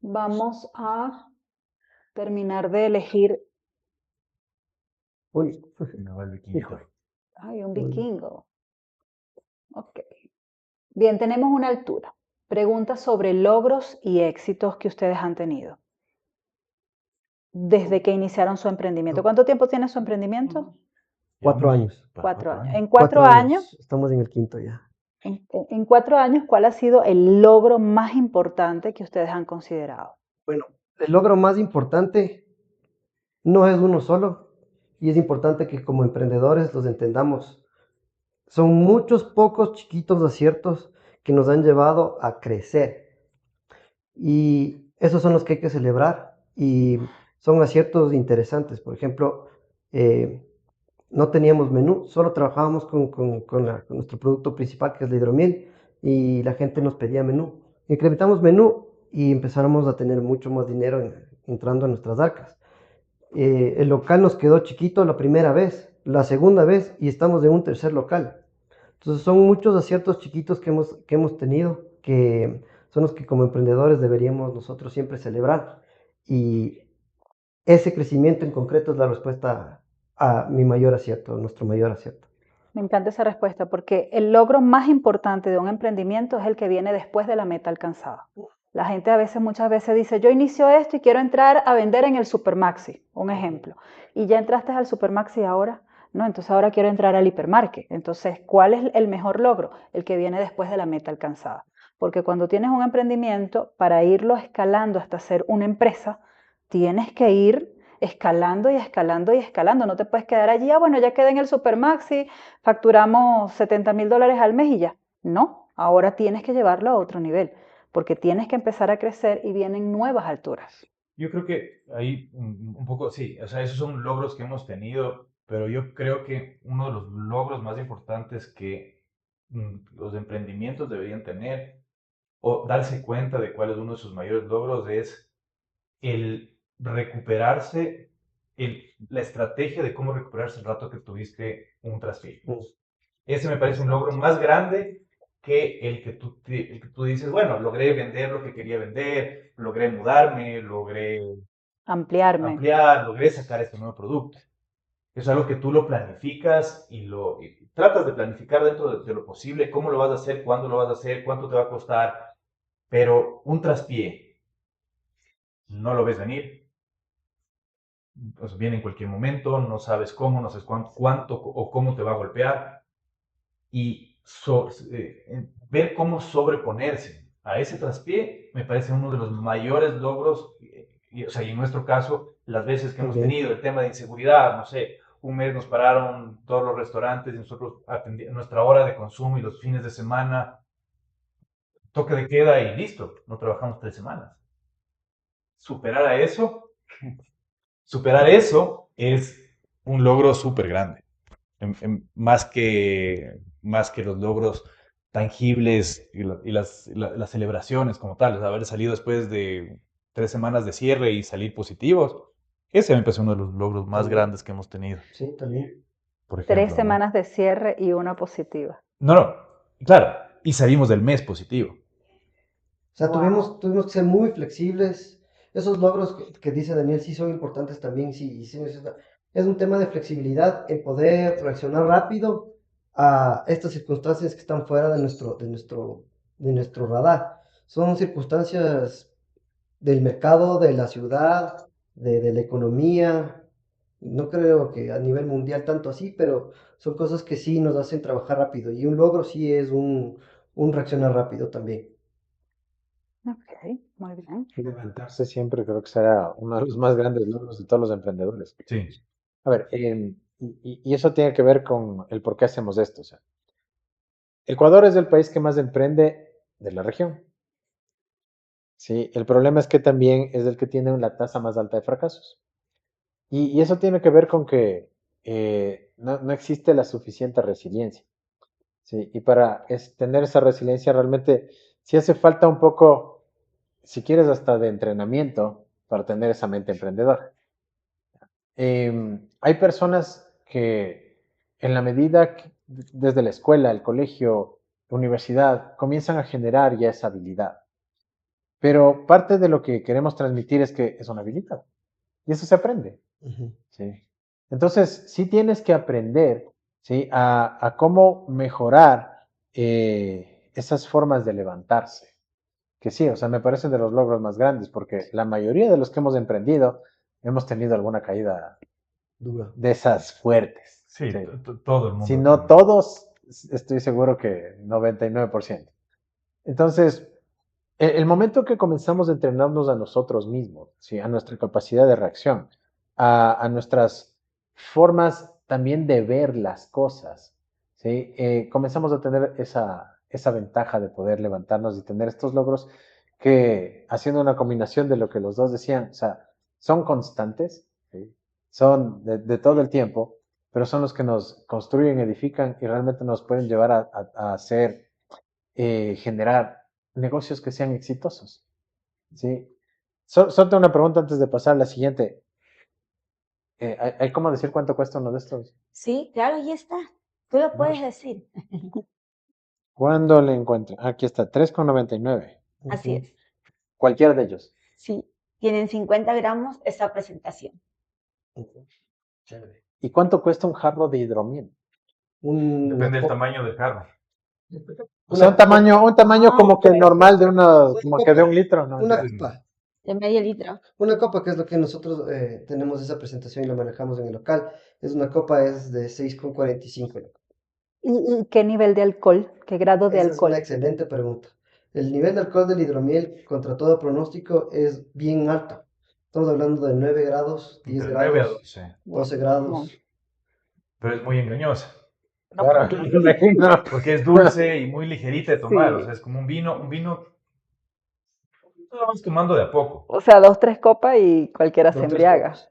vamos a terminar de elegir. Uy, No, el vikingo. hijo. Ay, un Uy. vikingo. Ok. Bien, tenemos una altura. Preguntas sobre logros y éxitos que ustedes han tenido desde que iniciaron su emprendimiento. ¿Cuánto tiempo tiene su emprendimiento? 4 años. 4 años. En 4 4 años, Estamos en el quinto ya. en 4 años, ¿cuál ha sido el logro más importante que ustedes han considerado? Bueno, el logro más importante no es uno solo y es importante que como emprendedores los entendamos. Son muchos pocos chiquitos aciertos que nos han llevado a crecer y esos son los que hay que celebrar y son aciertos interesantes. Por ejemplo, no teníamos menú, solo trabajábamos con nuestro producto principal que es la hidromiel y la gente nos pedía menú. Incrementamos menú y empezamos a tener mucho más dinero entrando a nuestras arcas. El local nos quedó chiquito la primera vez, la segunda vez y estamos en un tercer local. Entonces son muchos aciertos chiquitos que hemos tenido, que son los que como emprendedores deberíamos nosotros siempre celebrar. Y ese crecimiento en concreto es la respuesta a mi mayor acierto, nuestro mayor acierto. Me encanta esa respuesta porque el logro más importante de un emprendimiento es el que viene después de la meta alcanzada. La gente muchas veces dice, yo inicio esto y quiero entrar a vender en el Supermaxi, un ejemplo. Y ya entraste al Supermaxi ahora, ¿no? Entonces ahora quiero entrar al hipermarket. Entonces, ¿cuál es el mejor logro? El que viene después de la meta alcanzada. Porque cuando tienes un emprendimiento, para irlo escalando hasta ser una empresa, tienes que ir escalando y escalando y escalando. No te puedes quedar allí, bueno, ya quedé en el Supermaxi, facturamos $70,000 al mes y ya. No, ahora tienes que llevarlo a otro nivel, porque tienes que empezar a crecer y vienen nuevas alturas. Yo creo que ahí un poco, sí, o sea, esos son logros que hemos tenido, pero yo creo que uno de los logros más importantes que los emprendimientos deberían tener o darse cuenta de cuál es uno de sus mayores logros es el recuperarse, la estrategia de cómo recuperarse el rato que tuviste un traspié. Ese me parece un logro más grande que el que tú dices, bueno, logré vender lo que quería vender, logré mudarme, logré Ampliarme. ampliar, logré sacar este nuevo producto. Es algo que tú lo planificas y tratas de planificar dentro de lo posible, cómo lo vas a hacer, cuándo lo vas a hacer, cuánto te va a costar, pero un traspié no lo ves venir, pues viene en cualquier momento, no sabes cómo, no sabes cuánto o cómo te va a golpear y ver cómo sobreponerse a ese traspié me parece uno de los mayores logros, o sea, y en nuestro caso, las veces que hemos tenido el tema de inseguridad, no sé, un mes nos pararon todos los restaurantes y nosotros nuestra hora de consumo y los fines de semana, toque de queda y listo, no trabajamos 3 semanas. superar a eso, superar eso es un logro súper grande. Más que los logros tangibles y las celebraciones como tal, haber salido después de 3 semanas de cierre y salir positivos, ese me parece uno de los logros más También. grandes que hemos tenido, Sí, también. por 3 ejemplo, ¿no? semanas de cierre y una positiva. No, claro, y salimos del mes positivo. O sea, Wow. tuvimos que ser muy flexibles. Esos logros que dice Daniel sí son importantes también. Sí, sí, es un tema de flexibilidad, en poder reaccionar rápido a estas circunstancias que están fuera de nuestro radar. Son circunstancias del mercado, de la ciudad, de la economía. No creo que a nivel mundial tanto así, pero son cosas que sí nos hacen trabajar rápido. Y un logro sí es un reaccionar rápido también. Ok, muy bien. Levantarse siempre creo que será uno de los más grandes logros de todos los emprendedores. Sí. A ver, y eso tiene que ver con el por qué hacemos esto. O sea, Ecuador es el país que más emprende de la región. Sí, el problema es que también es el que tiene la tasa más alta de fracasos. Y eso tiene que ver con que no existe la suficiente resiliencia. ¿Sí? Y para tener esa resiliencia realmente sí hace falta un poco, si quieres, hasta de entrenamiento para tener esa mente emprendedora. Hay personas que en la medida que desde la escuela, el colegio, la universidad, comienzan a generar ya esa habilidad. Pero parte de lo que queremos transmitir es que es una habilidad y eso se aprende. Ujú. ¿Sí? Entonces, sí tienes que aprender, ¿sí? a cómo mejorar esas formas de levantarse. Que sí, o sea, me parecen de los logros más grandes, porque la mayoría de los que hemos emprendido hemos tenido alguna caída Dura. de esas fuertes. Sí, ¿Sí? todo el Si mundo no tiene. todos, estoy seguro que 99%. Entonces, el momento que comenzamos a entrenarnos a nosotros mismos, ¿sí? A nuestra capacidad de reacción, a nuestras formas también de ver las cosas, ¿sí? Comenzamos a tener esa ventaja de poder levantarnos y tener estos logros que, haciendo una combinación de lo que los dos decían, o sea, son constantes, ¿sí? Son de todo el tiempo, pero son los que nos construyen, edifican y realmente nos pueden llevar a hacer, generar negocios que sean exitosos. ¿Sí? Solo tengo una pregunta antes de pasar a la siguiente. ¿Hay cómo decir cuánto cuesta uno de estos? Sí, claro, ahí está. Tú lo No. puedes decir. ¿Cuándo le encuentro? Aquí está, 3,99. Así Ujú. es. Cualquiera de ellos. Sí, tienen 50 gramos esta presentación. Ujú. Chévere. ¿Y cuánto cuesta un jarro de hidromiel? Una Depende del copa. tamaño del jarro. O sea, Una copa. un tamaño como que normal de Una como que de copa. 1 litro, no Una mentira. copa. De medio litro. Una copa, que es lo que nosotros tenemos esa presentación y la manejamos en el local. Es una copa, es de 6,45. ¿Y qué nivel de alcohol? ¿Qué grado de Esa es una alcohol? excelente pregunta. El nivel de alcohol del hidromiel, contra todo pronóstico, es bien alto. Estamos hablando de 9 grados, 10 Entre 9 a grados, 12. 12 No, grados. Pero es muy engañosa. Claro, me imagino. Porque es dulce y muy ligerita de tomar. O sea, sí. es como un vino, tú lo vas tomando de a poco. O sea, 2, 3 copas y cualquiera se 2, 3 embriaga. copas.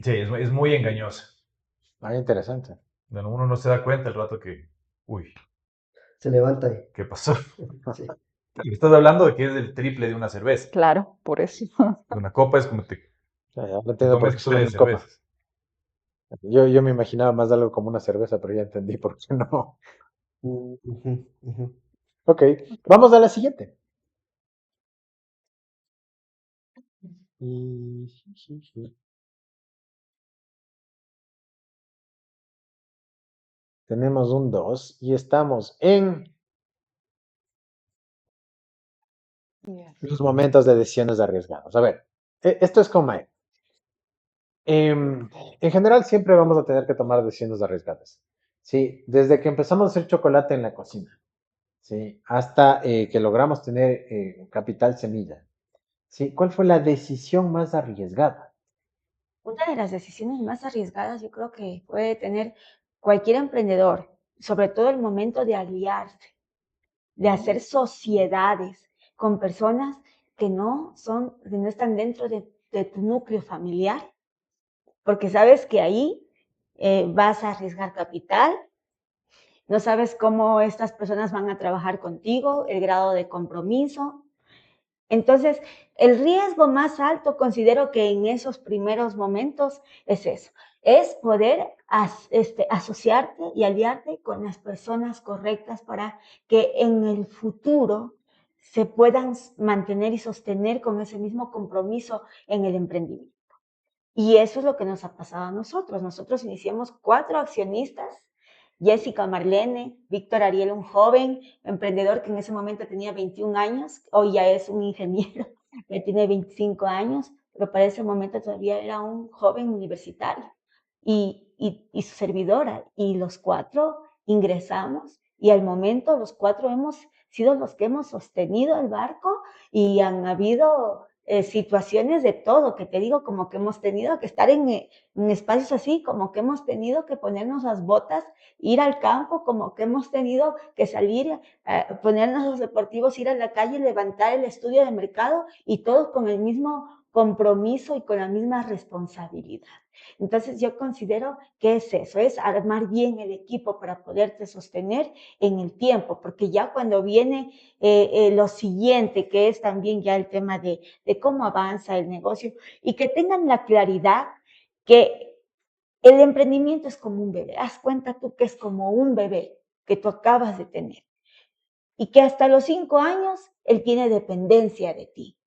Sí, es muy engañosa. Ah, interesante. Bueno, uno no se da cuenta el rato que, uy, Se levanta ahí. ¿qué pasó? Sí. Estás hablando de que es el triple de una cerveza. Claro, por eso. De una copa es como Ahora te entiendo por tomas qué solo 3 una copa. cervezas. Yo me imaginaba más algo como una cerveza, pero ya entendí por qué no. Ujú, ujú. Ok, vamos a la siguiente. Tenemos un 2 y estamos en los momentos de decisiones arriesgadas. A ver, esto es como en general siempre vamos a tener que tomar decisiones arriesgadas. Sí, desde que empezamos a hacer chocolate en la cocina, sí, hasta que logramos tener capital semilla. Sí, ¿cuál fue la decisión más arriesgada? Una de las decisiones más arriesgadas yo creo que puede tener cualquier emprendedor, sobre todo el momento de aliarse, de hacer sociedades con personas que no están dentro de tu núcleo familiar, porque sabes que ahí vas a arriesgar capital, no sabes cómo estas personas van a trabajar contigo, el grado de compromiso. Entonces, el riesgo más alto considero que en esos primeros momentos es eso, es poder asociarte y aliarte con las personas correctas para que en el futuro se puedan mantener y sostener con ese mismo compromiso en el emprendimiento. Y eso es lo que nos ha pasado a nosotros. Nosotros iniciamos 4 accionistas, Jessica Marlene, Víctor Ariel, un joven emprendedor que en ese momento tenía 21 años, hoy ya es un ingeniero, que tiene 25 años, pero para ese momento todavía era un joven universitario. Y su servidora, y los 4 ingresamos, y al momento los 4 hemos sido los que hemos sostenido el barco, y han habido situaciones de todo, que te digo, como que hemos tenido que estar en espacios así, como que hemos tenido que ponernos las botas, ir al campo, como que hemos tenido que salir, ponernos los deportivos, ir a la calle, levantar el estudio de mercado, y todos con el mismo compromiso y con la misma responsabilidad. Entonces yo considero que es eso, es armar bien el equipo para poderte sostener en el tiempo, porque ya cuando viene lo siguiente, que es también ya el tema de cómo avanza el negocio, y que tengan la claridad que el emprendimiento es como un bebé. Haz cuenta tú que es como un bebé que tú acabas de tener y que hasta los 5 años él tiene dependencia de ti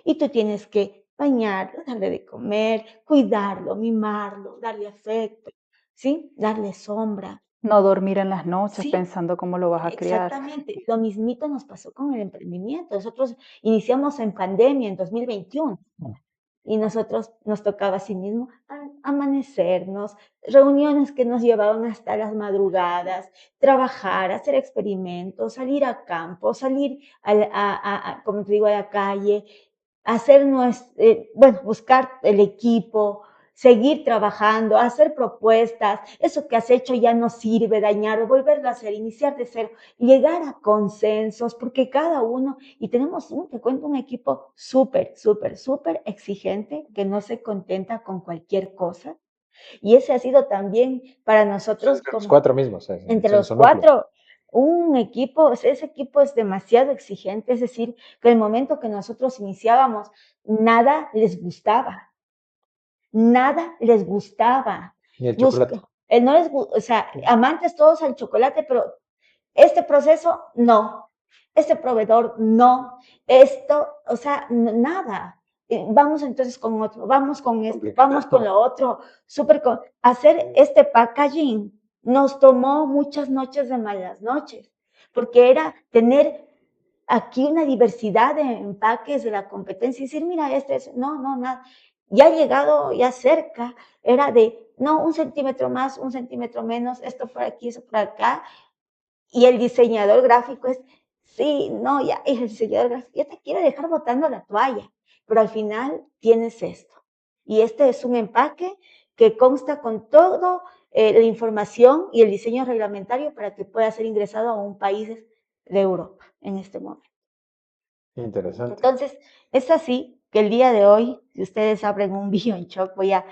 y tú tienes que bañarlo, darle de comer, cuidarlo, mimarlo, darle afecto, ¿sí? Darle sombra. No dormir en las noches Sí, pensando cómo lo vas a criar. exactamente. Lo mismito nos pasó con el emprendimiento. Nosotros iniciamos en pandemia en 2021 y nosotros nos tocaba así mismo amanecernos, reuniones que nos llevaban hasta las madrugadas, trabajar, hacer experimentos, salir a campo, salir como te digo, a la calle, hacer buscar el equipo, seguir trabajando, hacer propuestas, eso que has hecho ya no sirve, dañarlo, volverlo a hacer, iniciar de cero, llegar a consensos, porque cada uno, y tenemos, te cuento, un equipo súper, súper, súper exigente, que no se contenta con cualquier cosa, y ese ha sido también para nosotros, Entre los 4 mismos. entre los 4, un equipo, ese equipo es demasiado exigente, es decir, que el momento que nosotros iniciábamos, nada les gustaba. Nada les gustaba. Ni el chocolate. No les, o sea, amantes todos al chocolate, pero este proceso, no. Este proveedor, no. Esto, o sea, nada. Vamos entonces con otro, vamos con esto, vamos con lo otro. Hacer este packaging nos tomó muchas noches de malas noches, porque era tener aquí una diversidad de empaques de la competencia y decir, mira, no, nada. Ya llegado, ya cerca, era de, no, 1 centímetro más, 1 centímetro menos, esto por aquí, eso por acá. Y el diseñador gráfico es, sí, no, ya, y el diseñador gráfico, ya te quiere dejar botando la toalla, pero al final tienes esto. Y este es un empaque que consta con todo la información y el diseño reglamentario para que pueda ser ingresado a un país de Europa en este momento. Interesante. Entonces, es así que el día de hoy, si ustedes abren un BeyondChoc, voy a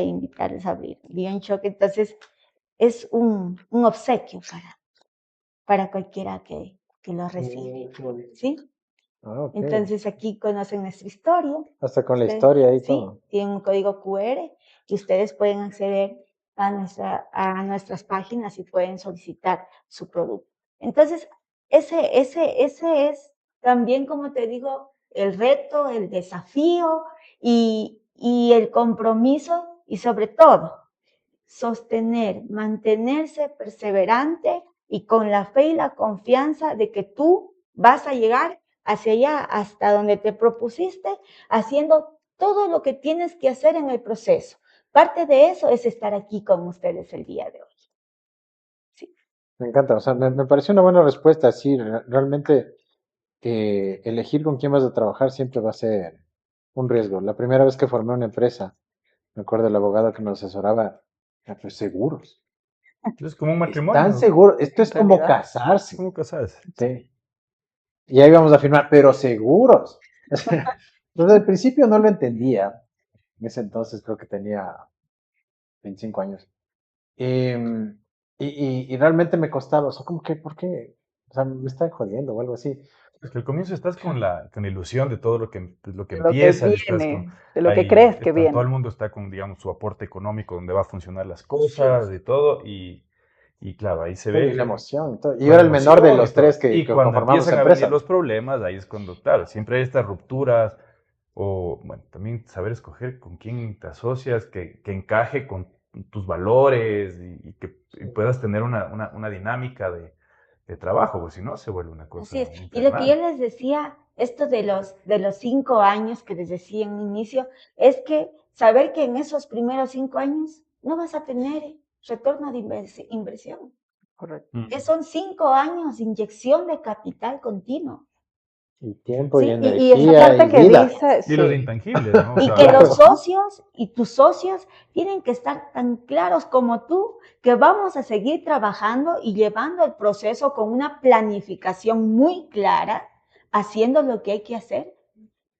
invitarles a abrir BeyondChoc, entonces es un obsequio para cualquiera que lo recibe, ¿sí? Okay. Entonces aquí conocen nuestra historia. Hasta con la historia y sí, todo. tienen un código QR y ustedes pueden acceder a nuestras páginas y pueden solicitar su producto. Entonces, ese es también, como te digo, el reto, el desafío y el compromiso y sobre todo, sostener, mantenerse perseverante y con la fe y la confianza de que tú vas a llegar hacia allá, hasta donde te propusiste, haciendo todo lo que tienes que hacer en el proceso. Parte de eso es estar aquí con ustedes el día de hoy. Sí. Me encanta, o sea, me pareció una buena respuesta. Sí, realmente elegir con quién vas a trabajar siempre va a ser un riesgo. La primera vez que formé una empresa, me acuerdo el abogado que nos asesoraba, pues seguros. Es como un matrimonio. Tan seguro, esto es como realidad. casarse. ¿Cómo casarse? Sí. Y ahí vamos a firmar, pero seguros. Entonces, al principio no lo entendía. En ese entonces creo que tenía 25 años. Em, y realmente me costaba, o sea, como que, ¿por qué? O sea, me están jodiendo o algo así. Es que al comienzo estás con la ilusión de todo lo que De lo que empiezas, estás con, viene, de lo que ahí, crees que todo el viene. mundo está con, digamos, su aporte económico, donde va a funcionar las cosas, y todo, y claro, ahí se Sí, y la ve emoción y todo. Y yo con era la el menor de emoción y los tres todo. que, Y que cuando conformamos empiezan la a venir empresa. los problemas, ahí es cuando, claro, siempre hay estas rupturas, o bueno, también saber escoger con quién te asocias, que encaje con tus valores y que y puedas tener una dinámica de trabajo, porque si no se vuelve una Así es. cosa Y lo que yo infernal. les decía, esto de los 5 años que les decía en un inicio, es que saber que en esos primeros 5 años no vas a tener retorno de inversión, Correcto. que son 5 años de inyección de capital continuo, Y tiempo y ¿sí? Y esa energía parte y que vida. dice, Y los sí, intangibles, ¿no? O Y sea, que los Claro. socios y tus socios tienen que estar tan claros como tú que vamos a seguir trabajando y llevando el proceso con una planificación muy clara, haciendo lo que hay que hacer,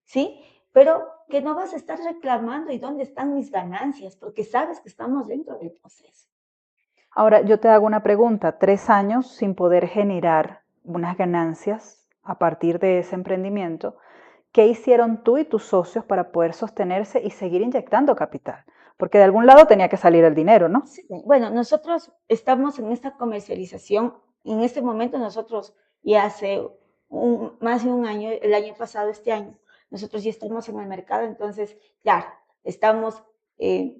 ¿sí? Pero que no vas a estar reclamando y dónde están mis ganancias, porque sabes que estamos dentro del proceso. ahora yo te hago una pregunta. 3 años sin poder generar unas ganancias a partir de ese emprendimiento. ¿Qué hicieron tú y tus socios para poder sostenerse y seguir inyectando capital? Porque de algún lado tenía que salir el dinero, ¿no? Sí, bueno, nosotros estamos en esta comercialización. En este momento nosotros ya hace más de un año, el año pasado, este año, nosotros ya estamos en el mercado, entonces, claro, estamos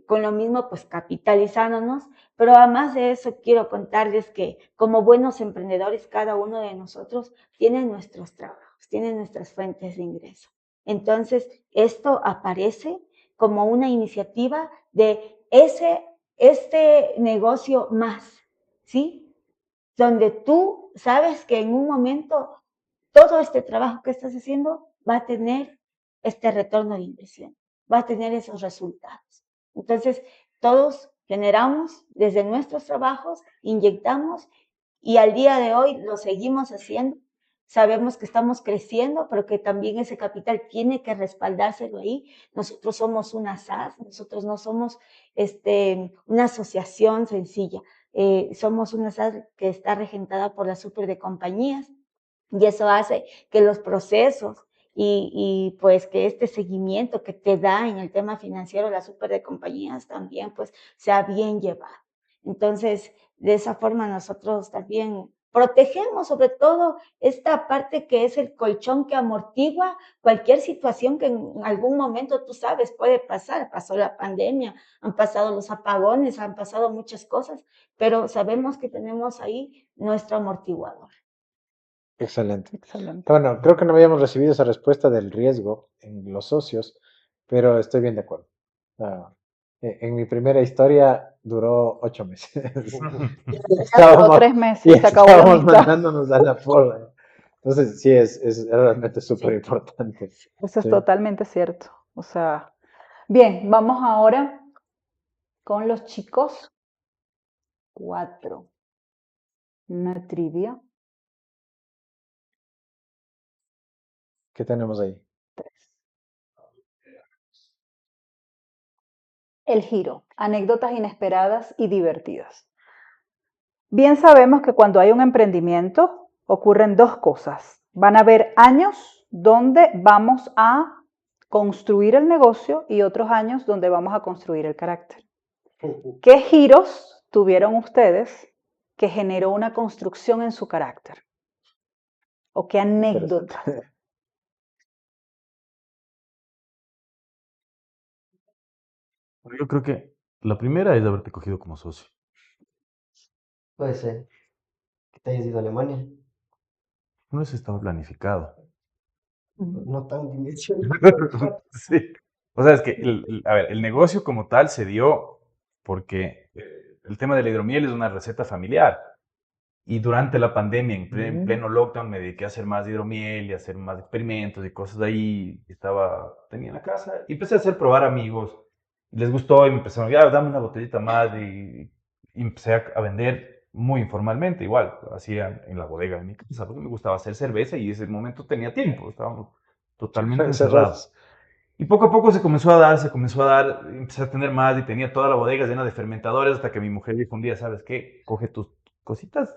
con lo mismo, pues capitalizándonos, pero además de eso quiero contarles que como buenos emprendedores, cada uno de nosotros tiene nuestros trabajos, tiene nuestras fuentes de ingreso. Entonces, esto aparece como una iniciativa de este negocio más, ¿sí? Donde tú sabes que en un momento todo este trabajo que estás haciendo va a tener este retorno de inversión, va a tener esos resultados. Entonces, todos generamos desde nuestros trabajos, inyectamos y al día de hoy lo seguimos haciendo. Sabemos que estamos creciendo, pero que también ese capital tiene que respaldárselo ahí. Nosotros somos una SAS, nosotros no somos una asociación sencilla. Somos una SAS que está regentada por la super de compañías y eso hace que los procesos pues que este seguimiento que te da en el tema financiero la super de compañías también pues sea bien llevado. Entonces, de esa forma nosotros también protegemos sobre todo esta parte que es el colchón que amortigua cualquier situación que en algún momento tú sabes puede pasar. Pasó la pandemia, han pasado los apagones, han pasado muchas cosas, pero sabemos que tenemos ahí nuestro amortiguador. Excelente. Excelente. Bueno, creo que no habíamos recibido esa respuesta del riesgo en los socios, pero estoy bien de acuerdo. Ah, en mi primera historia duró 8 meses. Ya Ya duró estábamos, 3 meses, ya se acabó la estábamos amistad. mandándonos a la porra. Entonces, sí, es realmente súper Sí. importante. Eso es Sí. totalmente cierto. O sea, bien, vamos ahora con los chicos. 4. Una trivia. ¿Qué tenemos ahí? 3. El giro. Anécdotas inesperadas y divertidas. Bien sabemos que cuando hay un emprendimiento ocurren dos cosas. Van a haber años donde vamos a construir el negocio y otros años donde vamos a construir el carácter. ¿Qué giros tuvieron ustedes que generó una construcción en su carácter? ¿O qué Interesante. anécdotas? yo creo que la primera es haberte cogido como socio. Puede ser que te hayas ido a Alemania. No eso estaba planificado. No tan dimensional. Sí. O sea, es que, a ver, el negocio como tal se dio porque el tema de la hidromiel es una receta familiar. Y durante la pandemia, en pleno lockdown, me dediqué a hacer más hidromiel y a hacer más experimentos y cosas de ahí. Tenía la casa y empecé a hacer probar amigos. Les gustó y me empezaron, ya, dame una botellita más y empecé a vender muy informalmente, igual, hacía en la bodega de mi casa, porque me gustaba hacer cerveza y en ese momento tenía tiempo, estábamos totalmente encerrados. Y poco a poco se comenzó a dar, empecé a tener más y tenía toda la bodega llena de fermentadores hasta que mi mujer dijo un día, ¿sabes qué? Coge tus cositas,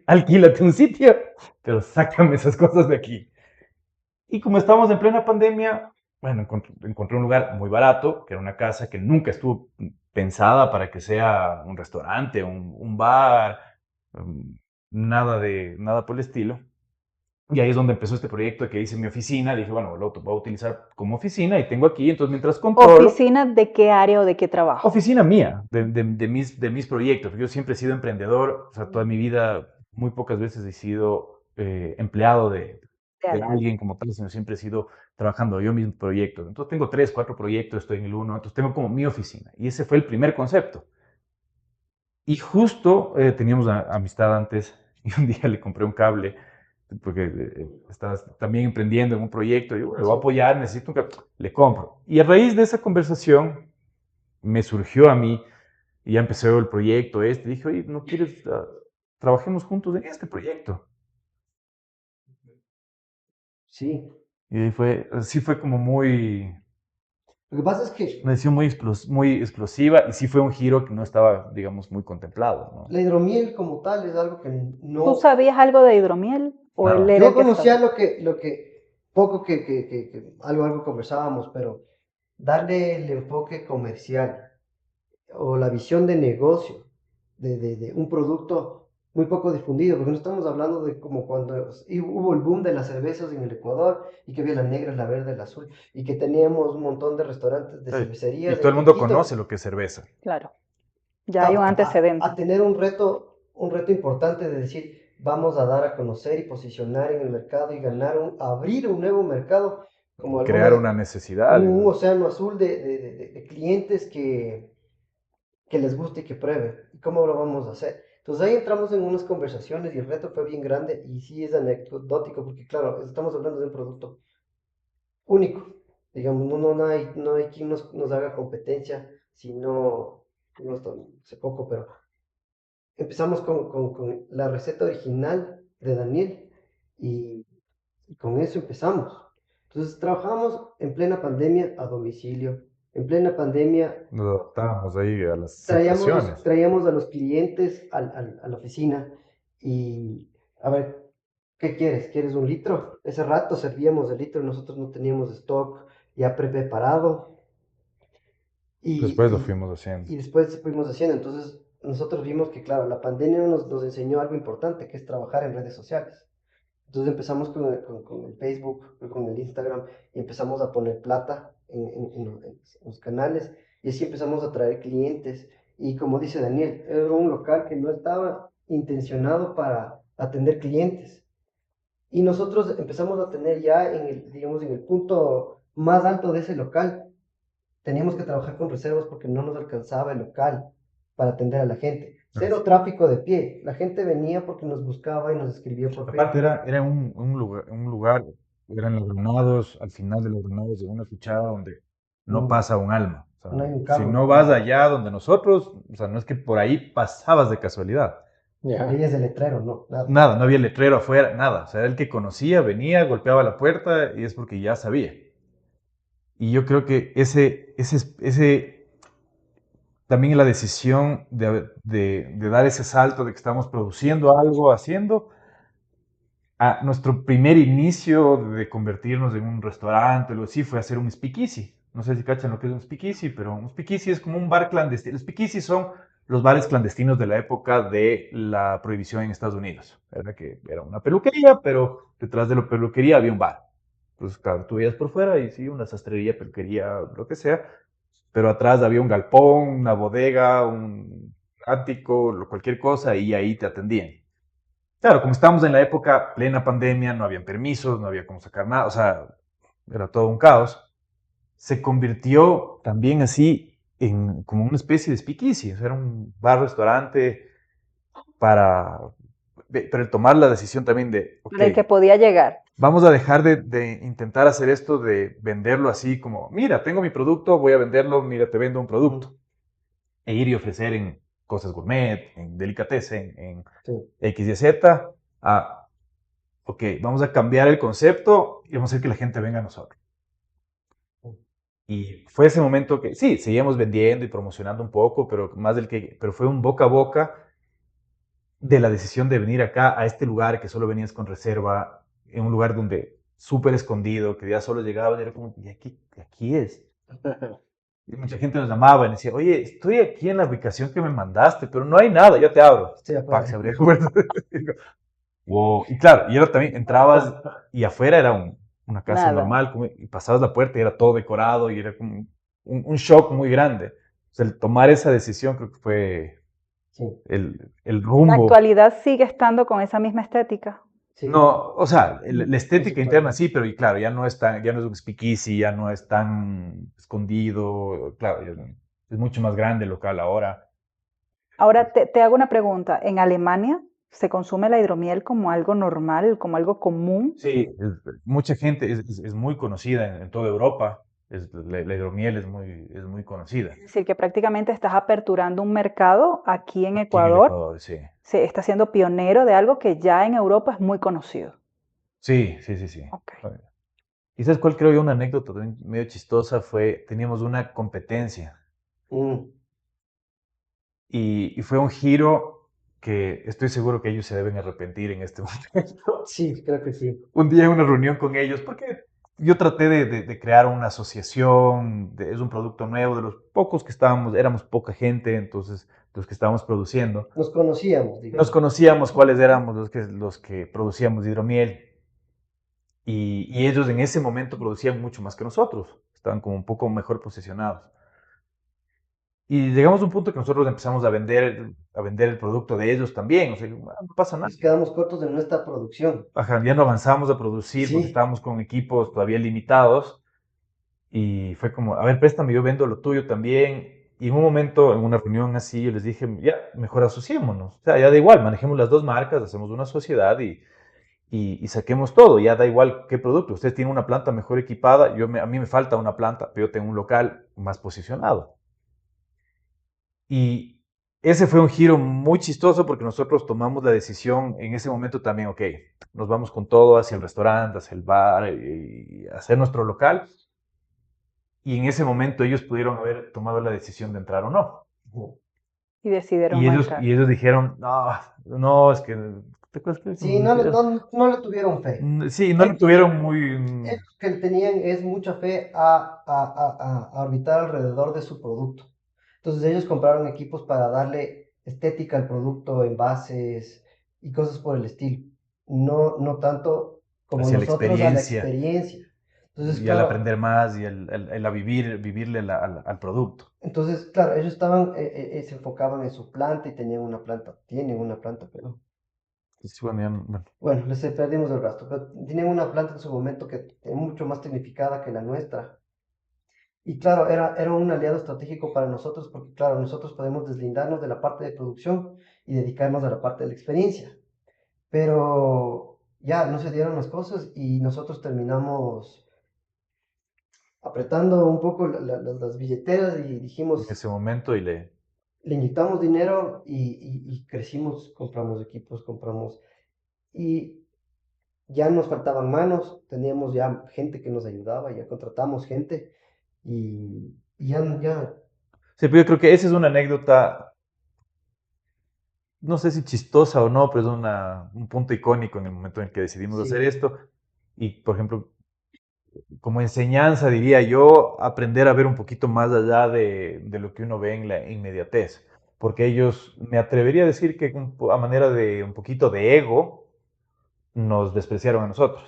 alquílate un sitio, pero sácame esas cosas de aquí. Y como estábamos en plena pandemia, bueno, encontré un lugar muy barato, que era una casa que nunca estuvo pensada para que sea un restaurante, un bar, nada por el estilo. Y ahí es donde empezó este proyecto que hice en mi oficina. Dije, bueno, lo voy a utilizar como oficina y tengo aquí, entonces mientras controlo... ¿Oficina de qué área o de qué trabajo? Oficina mía, de mis proyectos. Yo siempre he sido emprendedor, o sea, toda mi vida, muy pocas veces he sido empleado de alguien como tal, sino siempre he sido trabajando yo mis proyectos. Entonces tengo 3, 4 proyectos, estoy en el uno, entonces tengo como mi oficina. Y ese fue el primer concepto. Y justo teníamos amistad antes y un día le compré un cable porque estabas también emprendiendo en un proyecto, y yo, le voy a apoyar, necesito un cable, le compro. Y a raíz de esa conversación me surgió a mí, y ya empecé el proyecto dije, oye, ¿no quieres, trabajemos juntos en este proyecto? Sí. Y ahí sí fue como muy, Lo que pasa es que una decisión muy explosiva, y sí fue un giro que no estaba, digamos, muy contemplado, ¿no? la hidromiel como tal es algo que ¿Tú no... sabías algo de hidromiel? ¿O Nada. él era Yo el que conocía sabía? lo que poco que algo conversábamos, pero darle el enfoque comercial o la visión de negocio de un producto muy poco difundido, porque no estamos hablando de como cuando hubo el boom de las cervezas en el Ecuador y que había la negra, la verde, la azul, y que teníamos un montón de restaurantes de Y cervecerías todo el en mundo Quito, conoce lo que es cerveza. Claro, ya hay un a antecedente. tener un reto importante de decir, vamos a dar a conocer y posicionar en el mercado y abrir un nuevo mercado, como Crear una necesidad. un océano azul de clientes que les guste y que prueben. ¿Y cómo lo vamos a hacer? Entonces ahí entramos en unas conversaciones y el reto fue bien grande y sí es anecdótico porque claro, estamos hablando de un producto único. Digamos, no hay quien nos haga competencia, sino, no hace poco, pero empezamos con la receta original de Daniel y con eso empezamos. Entonces trabajamos en plena pandemia a domicilio, en plena pandemia Nos adaptábamos ahí a las situaciones. traíamos a los clientes a la oficina y a ver, ¿qué quieres? ¿Quieres un litro? Ese rato servíamos el litro, nosotros no teníamos stock ya preparado Después lo y, fuimos haciendo. y después fuimos haciendo. Entonces nosotros vimos que, claro, la pandemia nos enseñó algo importante, que es trabajar en redes sociales. Entonces empezamos con el Facebook, con el Instagram, y empezamos a poner plata en los canales, y así empezamos a traer clientes. Y como dice Daniel, era un local que no estaba intencionado para atender clientes. Y nosotros empezamos a tener ya digamos, en el punto más alto de ese local, teníamos que trabajar con reservas porque no nos alcanzaba el local para atender a la gente. Cero tráfico de pie. La gente venía porque nos buscaba y nos escribía por Aparte Facebook. era un lugar, eran los granados, al final de los granados de una cuchara donde no Mm, pasa un alma. O sea, no hay un si carro que no vas pase. allá donde nosotros, o sea, no es que por ahí pasabas de casualidad. Ya. Veías el letrero, no, nada. Nada, no había letrero afuera, nada. O sea, era el que conocía, venía, golpeaba la puerta y es porque ya sabía. Y yo creo que ese también la decisión de dar ese salto de que estamos produciendo algo, haciendo, a nuestro primer inicio de convertirnos en un restaurante, algo así, fue hacer un speakeasy. No sé si cachan lo que es un speakeasy, pero un speakeasy es como un bar clandestino. Los speakeasy son los bares clandestinos de la época de la prohibición en Estados Unidos. Era que era una peluquería, pero detrás de la peluquería había un bar. Entonces, claro, tú veías por fuera y sí, una sastrería, peluquería, lo que sea, pero atrás había un galpón, una bodega, un ático, cualquier cosa, y ahí te atendían. Claro, como estábamos en la época plena pandemia, no habían permisos, no había cómo sacar nada, o sea, era todo un caos. Se convirtió también así en como una especie de speakeasy, o sea, era un bar-restaurante para, pero tomar la decisión también de, ok, Para el que podía llegar. vamos a dejar de intentar hacer esto de venderlo así como, mira, tengo mi producto, voy a venderlo, mira, te vendo un producto. E ir y ofrecer en cosas gourmet, en delicatessen, en Sí. X y Z, a ok, vamos a cambiar el concepto y vamos a hacer que la gente venga a nosotros. Y fue ese momento que, sí, seguíamos vendiendo y promocionando un poco, pero fue un boca a boca de la decisión de venir acá a este lugar que solo venías con reserva, en un lugar donde súper escondido, que ya solo llegabas y era como, ¿y aquí es? Y mucha gente nos llamaba y decía, oye, estoy aquí en la ubicación que me mandaste, pero no hay nada, ya te abro. Sí, Pac, se abría la puerta. Wow. Y claro, y era también, entrabas y afuera era una casa Nada. normal, y pasabas la puerta y era todo decorado y era como un shock muy grande. O sea, el tomar esa decisión creo que fue sí, el ¿En la rumbo. actualidad sigue estando con esa misma estética? sí. No, o sea, la estética Conceptual. interna sí, pero y claro, ya no es un speakeasy, ya no es tan escondido, claro, es mucho más grande el local ahora. Ahora te hago una pregunta. ¿En Alemania se consume la hidromiel como algo normal, como algo común? Sí, mucha gente es muy conocida en toda Europa. La hidromiel es muy conocida. Es decir, que prácticamente estás aperturando un mercado aquí en Aquí en el Ecuador. Ecuador, sí. Se está siendo pionero de algo que ya en Europa es muy conocido. Sí, sí, sí, sí. Ok. ¿Y sabes cuál creo yo? Una anécdota también medio chistosa fue, teníamos una competencia Mm, y fue un giro que estoy seguro que ellos se deben arrepentir en este momento. sí, creo que sí. Un día en una reunión con ellos, porque yo traté de crear una asociación, es un producto nuevo, de los pocos que estábamos, éramos poca gente, entonces los que estábamos produciendo. Nos conocíamos, Nos digamos. conocíamos cuáles éramos los que producíamos hidromiel y ellos en ese momento producían mucho más que nosotros, estaban como un poco mejor posicionados. Y llegamos a un punto que nosotros empezamos a vender el producto de ellos también, o sea, no pasa nada. Nos quedamos cortos de nuestra producción. Ajá, ya no avanzamos a producir porque Sí, estábamos con equipos todavía limitados y fue como, a ver, préstame, yo vendo lo tuyo también. Y en un momento, en una reunión así, yo les dije, ya, mejor asociémonos. O sea, ya da igual, manejemos las dos marcas, hacemos una sociedad y saquemos todo. Ya da igual qué producto. Ustedes tienen una planta mejor equipada, a mí me falta una planta, pero yo tengo un local más posicionado. Y ese fue un giro muy chistoso porque nosotros tomamos la decisión en ese momento también, ok, nos vamos con todo hacia el restaurante, hacia el bar y hacer nuestro local. Y en ese momento ellos pudieron haber tomado la decisión de entrar o no. Y decidieron Y no ellos, entrar. y ellos dijeron, no, no, es que... ¿te acuerdas que sí, nos no, dijeron? no le tuvieron fe. Sí, no le tuvieron muy... Ellos que tenían es mucha fe a orbitar alrededor de su producto. Entonces ellos compraron equipos para darle estética al producto, envases y cosas por el estilo. No, no tanto como hacia la nosotros a la experiencia experiencia. Entonces, y al claro, aprender más y el a vivirle al producto. ellos estaban, se enfocaban en su planta y tenían una planta, tienen una planta, pero Sí, bueno, bueno, bueno, les perdimos el rastro, pero tienen una planta en su momento que es mucho más tecnificada que la nuestra. Y claro, era un aliado estratégico para nosotros porque, claro, nosotros podemos deslindarnos de la parte de producción y dedicarnos a la parte de la experiencia. Pero ya no se dieron las cosas y nosotros terminamos apretando un poco las billeteras y en dijimos, ese momento le inyectamos dinero y crecimos, compramos equipos, y ya nos faltaban manos, teníamos ya gente que nos ayudaba, ya contratamos gente y ya, Sí, pero yo creo que esa es una anécdota, no sé si chistosa o no, pero es un punto icónico en el momento en el que decidimos hacer sí, esto. Y, por ejemplo, como enseñanza, diría yo, aprender a ver un poquito más allá de lo que uno ve en la inmediatez. Porque ellos, me atrevería a decir que a manera de un poquito de ego, nos despreciaron a nosotros.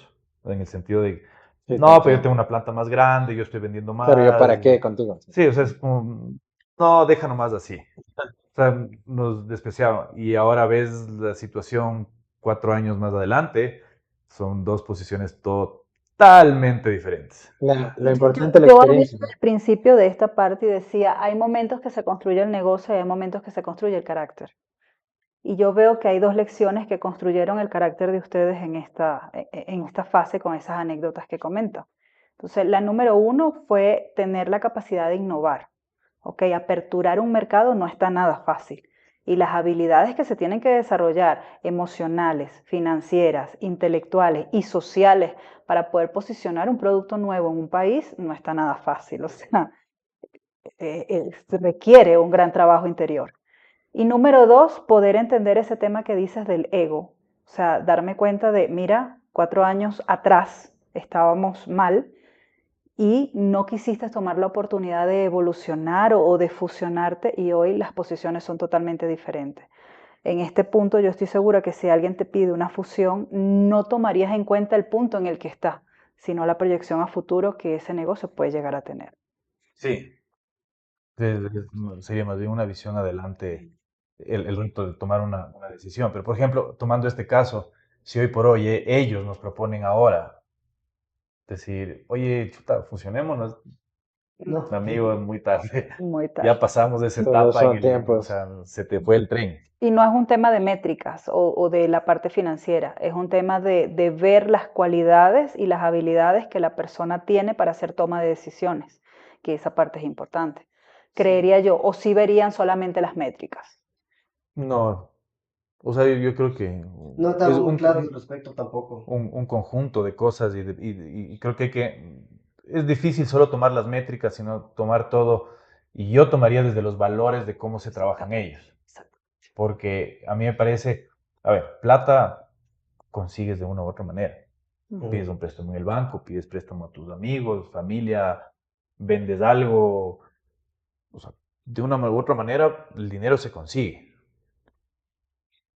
En el sentido de, Sí, te no, pero yo tengo entiendo. una planta más grande, yo estoy vendiendo Claro, ¿yo más. para qué contigo? Sí. Sí, o sea, es como, no, deja nomás así. O sea, nos despreciaron. Y ahora ves la situación 4 años más adelante, son dos posiciones totalmente diferentes. Lo importante es la Yo hablé experiencia. al principio de esta parte y decía, hay momentos que se construye el negocio y hay momentos que se construye el carácter. Y yo veo que hay dos lecciones que construyeron el carácter de ustedes en esta fase con esas anécdotas que comentan. Entonces, la número uno fue tener la capacidad de innovar. ¿Ok? Aperturar un mercado no está nada fácil. Y las habilidades que se tienen que desarrollar, emocionales, financieras, intelectuales y sociales, para poder posicionar un producto nuevo en un país, no está nada fácil. O sea, requiere un gran trabajo interior. Y número dos, poder entender ese tema que dices del ego. O sea, darme cuenta de, mira, 4 años atrás estábamos mal y no quisiste tomar la oportunidad de evolucionar o de fusionarte y hoy las posiciones son totalmente diferentes. En este punto yo estoy segura que si alguien te pide una fusión, no tomarías en cuenta el punto en el que está, sino la proyección a futuro que ese negocio puede llegar a tener. Sí, sería más bien una visión adelante el reto de tomar una decisión. Pero, por ejemplo, tomando este caso, si hoy por hoy ellos nos proponen ahora decir, oye, chuta, fusionémonos, No. amigo, es muy tarde. Muy Ya tarde. pasamos de esa Todos etapa son o tiempos. sea, se te fue el tren. Y no es un tema de métricas o de la parte financiera, es un tema de ver las cualidades y las habilidades que la persona tiene para hacer toma de decisiones, que esa parte es importante. Creería yo, o sí verían solamente las métricas. No, o sea, yo creo que No es estamos muy claros al respecto tampoco. un conjunto de cosas y creo es difícil solo tomar las métricas, sino tomar todo, y yo tomaría desde los valores de cómo se trabajan ellos, porque a mí me parece, a ver, plata consigues de una u otra manera. Pides un préstamo en el banco, pides préstamo a tus amigos, familia, vendes algo, o sea, de una u otra manera el dinero se consigue.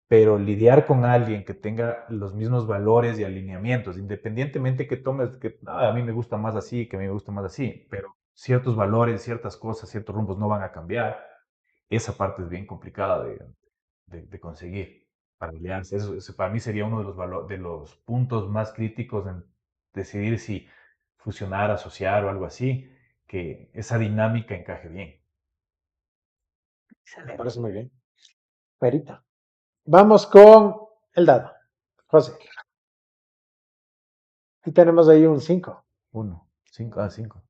Pero lidiar con alguien que tenga los mismos valores y alineamientos, independientemente que tomes, que a mí me gusta más así, que a mí me gusta más así, pero ciertos valores, ciertas cosas, ciertos rumbos no van a cambiar, esa parte es bien complicada de conseguir para aliarse. Eso para mí sería uno de de los puntos más críticos en decidir si fusionar, asociar o algo así, que esa dinámica encaje bien. Me parece muy bien. Perita. Vamos con el dado. José. Y tenemos ahí un 5. 1, 5, 5.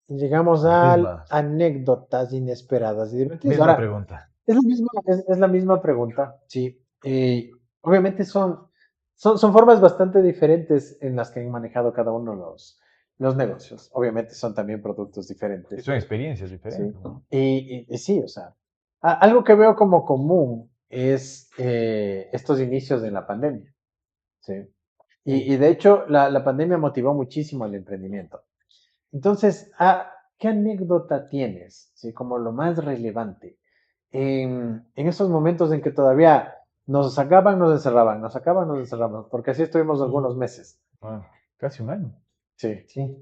Y llegamos a anécdotas inesperadas y divertidas. Misma Ahora, pregunta. es la misma pregunta, sí. Obviamente son formas bastante diferentes en las que han manejado cada uno los negocios. Obviamente son también productos diferentes. Son experiencias Sí. diferentes, ¿no? Y sí, o sea, algo que veo como común es estos inicios de la pandemia. ¿Sí? Y de hecho, la pandemia motivó muchísimo el emprendimiento. Entonces, ¿qué anécdota tienes? ¿Sí? Como lo más relevante en esos momentos en que todavía nos sacaban, nos encerraban, nos sacaban, nos encerraban, porque así estuvimos algunos meses. Bueno, casi un año. Sí. Sí.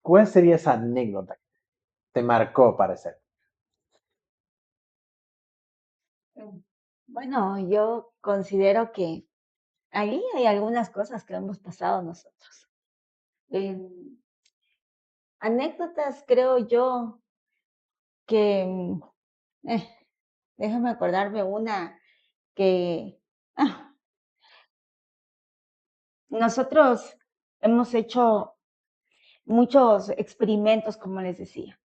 ¿Cuál sería esa anécdota que te marcó para ser? Bueno, yo considero que ahí hay algunas cosas que hemos pasado nosotros. Anécdotas, creo yo, que, déjame acordarme una que nosotros hemos hecho muchos experimentos, como les decía.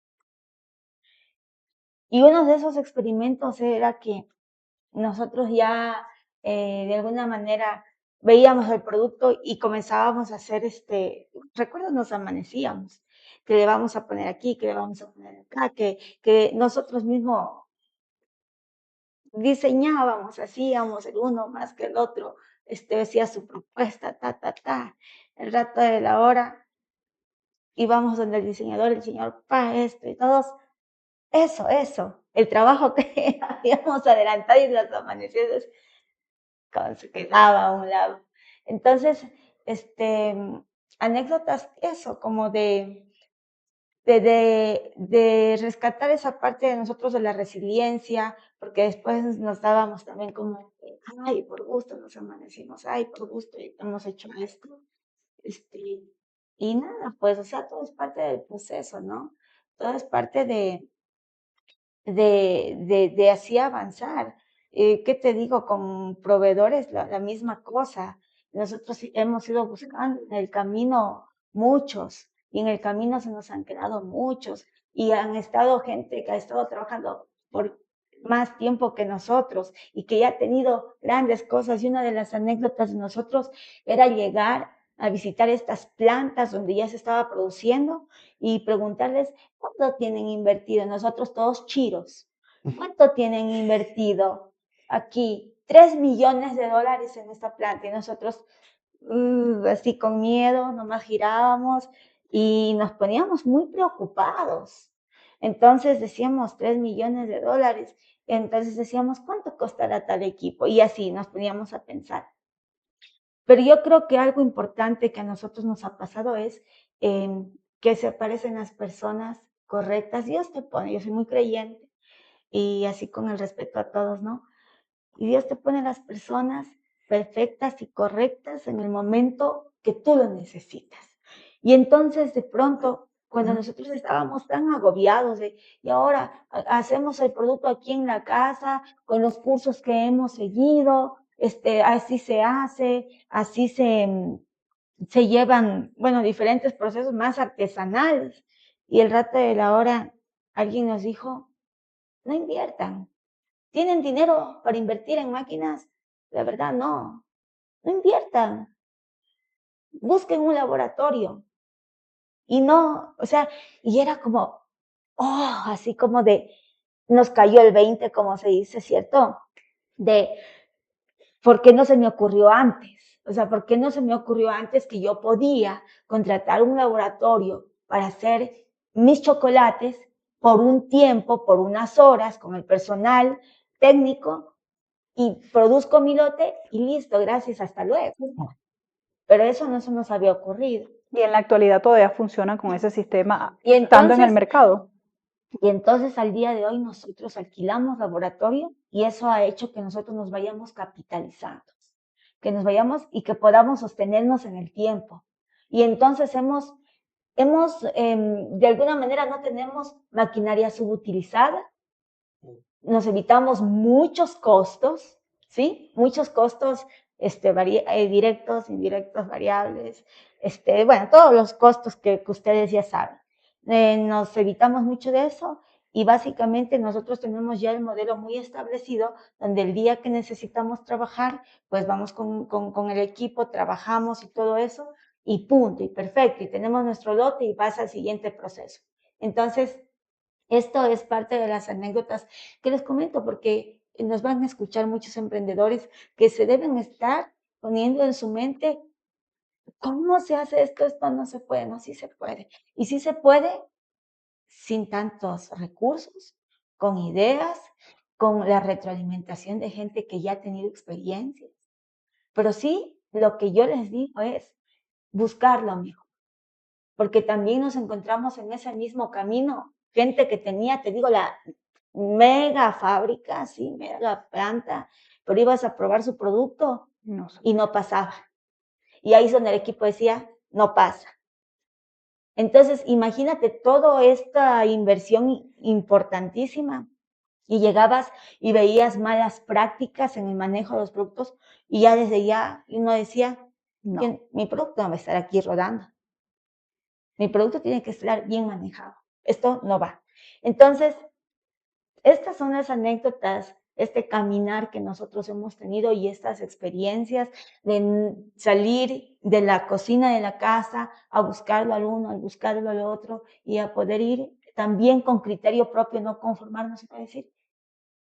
Y uno de esos experimentos era que nosotros ya de alguna manera veíamos el producto y comenzábamos a hacer recuerdo, nos amanecíamos, que le vamos a poner aquí, que le vamos a poner acá, que nosotros mismos diseñábamos, hacíamos el uno más que el otro, hacía su propuesta, el rato de la hora íbamos donde el diseñador, esto y todos, eso, el trabajo que habíamos adelantado y los amanecidos se quedaba a un lado. Entonces, anécdotas, eso, como de rescatar esa parte de nosotros de la resiliencia, porque después nos dábamos también como, ay, por gusto nos amanecimos, ay, por gusto hemos hecho esto. Y nada, pues, o sea, todo es parte del proceso, ¿no? Todo es parte de así avanzar. ¿Qué te digo? Con proveedores la misma cosa. Nosotros hemos ido buscando en el camino muchos y en el camino se nos han quedado muchos y han estado gente que ha estado trabajando por más tiempo que nosotros y que ya ha tenido grandes cosas. Y una de las anécdotas de nosotros era llegar a visitar estas plantas donde ya se estaba produciendo y preguntarles cuánto tienen invertido. Nosotros todos chiros, ¿cuánto tienen invertido aquí? $3 millones en esta planta. Y nosotros así con miedo, nomás girábamos y nos poníamos muy preocupados. Entonces decíamos $3 millones. Entonces decíamos, ¿cuánto costará tal equipo? Y así nos poníamos a pensar. Pero yo creo que algo importante que a nosotros nos ha pasado es que se aparecen las personas correctas. Dios te pone, yo soy muy creyente y así con el respeto a todos, ¿no? Y Dios te pone las personas perfectas y correctas en el momento que tú lo necesitas. Y entonces de pronto, cuando nosotros estábamos tan agobiados y ahora hacemos el producto aquí en la casa, con los cursos que hemos seguido, así se hace, así se llevan, bueno, diferentes procesos más artesanales. Y el rato de la hora, alguien nos dijo, no inviertan. ¿Tienen dinero para invertir en máquinas? La verdad, no. No inviertan. Busquen un laboratorio. Y no, o sea, y era como, oh, así como de, nos cayó el 20, como se dice, ¿cierto? De, ¿por qué no se me ocurrió antes? O sea, ¿por qué no se me ocurrió antes que yo podía contratar un laboratorio para hacer mis chocolates por un tiempo, por unas horas, con el personal técnico, y produzco mi lote y listo, gracias, hasta luego? Pero eso no se nos había ocurrido. Y en la actualidad todavía funciona con ese sistema Y estando en el entonces, mercado. y entonces al día de hoy nosotros alquilamos laboratorio y eso ha hecho que nosotros nos vayamos capitalizando, que nos vayamos y que podamos sostenernos en el tiempo. Y entonces de alguna manera no tenemos maquinaria subutilizada, nos evitamos muchos costos, ¿sí? Muchos costos directos, indirectos, variables, bueno, todos los costos que ustedes ya saben. Nos evitamos mucho de eso y básicamente nosotros tenemos ya el modelo muy establecido donde el día que necesitamos trabajar, pues vamos con el equipo, trabajamos y todo eso y punto, y perfecto, y tenemos nuestro lote y pasa al siguiente proceso. Entonces, esto es parte de las anécdotas que les comento porque nos van a escuchar muchos emprendedores que se deben estar poniendo en su mente, ¿cómo se hace esto? Esto no se puede, no, sí se puede. Y sí se puede sin tantos recursos, con ideas, con la retroalimentación de gente que ya ha tenido experiencias. Pero sí, lo que yo les digo es buscar lo mejor, porque también nos encontramos en ese mismo camino, gente que tenía, te digo, la mega fábrica, sí, mega planta, pero ibas a probar su producto No sé. y no pasaba. Y ahí es donde el equipo decía, no pasa. Entonces, imagínate toda esta inversión importantísima y llegabas y veías malas prácticas en el manejo de los productos y ya desde ya uno decía, No. mi producto no va a estar aquí rodando. Mi producto tiene que estar bien manejado. Esto no va. Entonces, estas son las anécdotas, este caminar que nosotros hemos tenido y estas experiencias de salir de la cocina de la casa a buscarlo al uno, a buscarlo al otro y a poder ir también con criterio propio, no conformarnos y decir,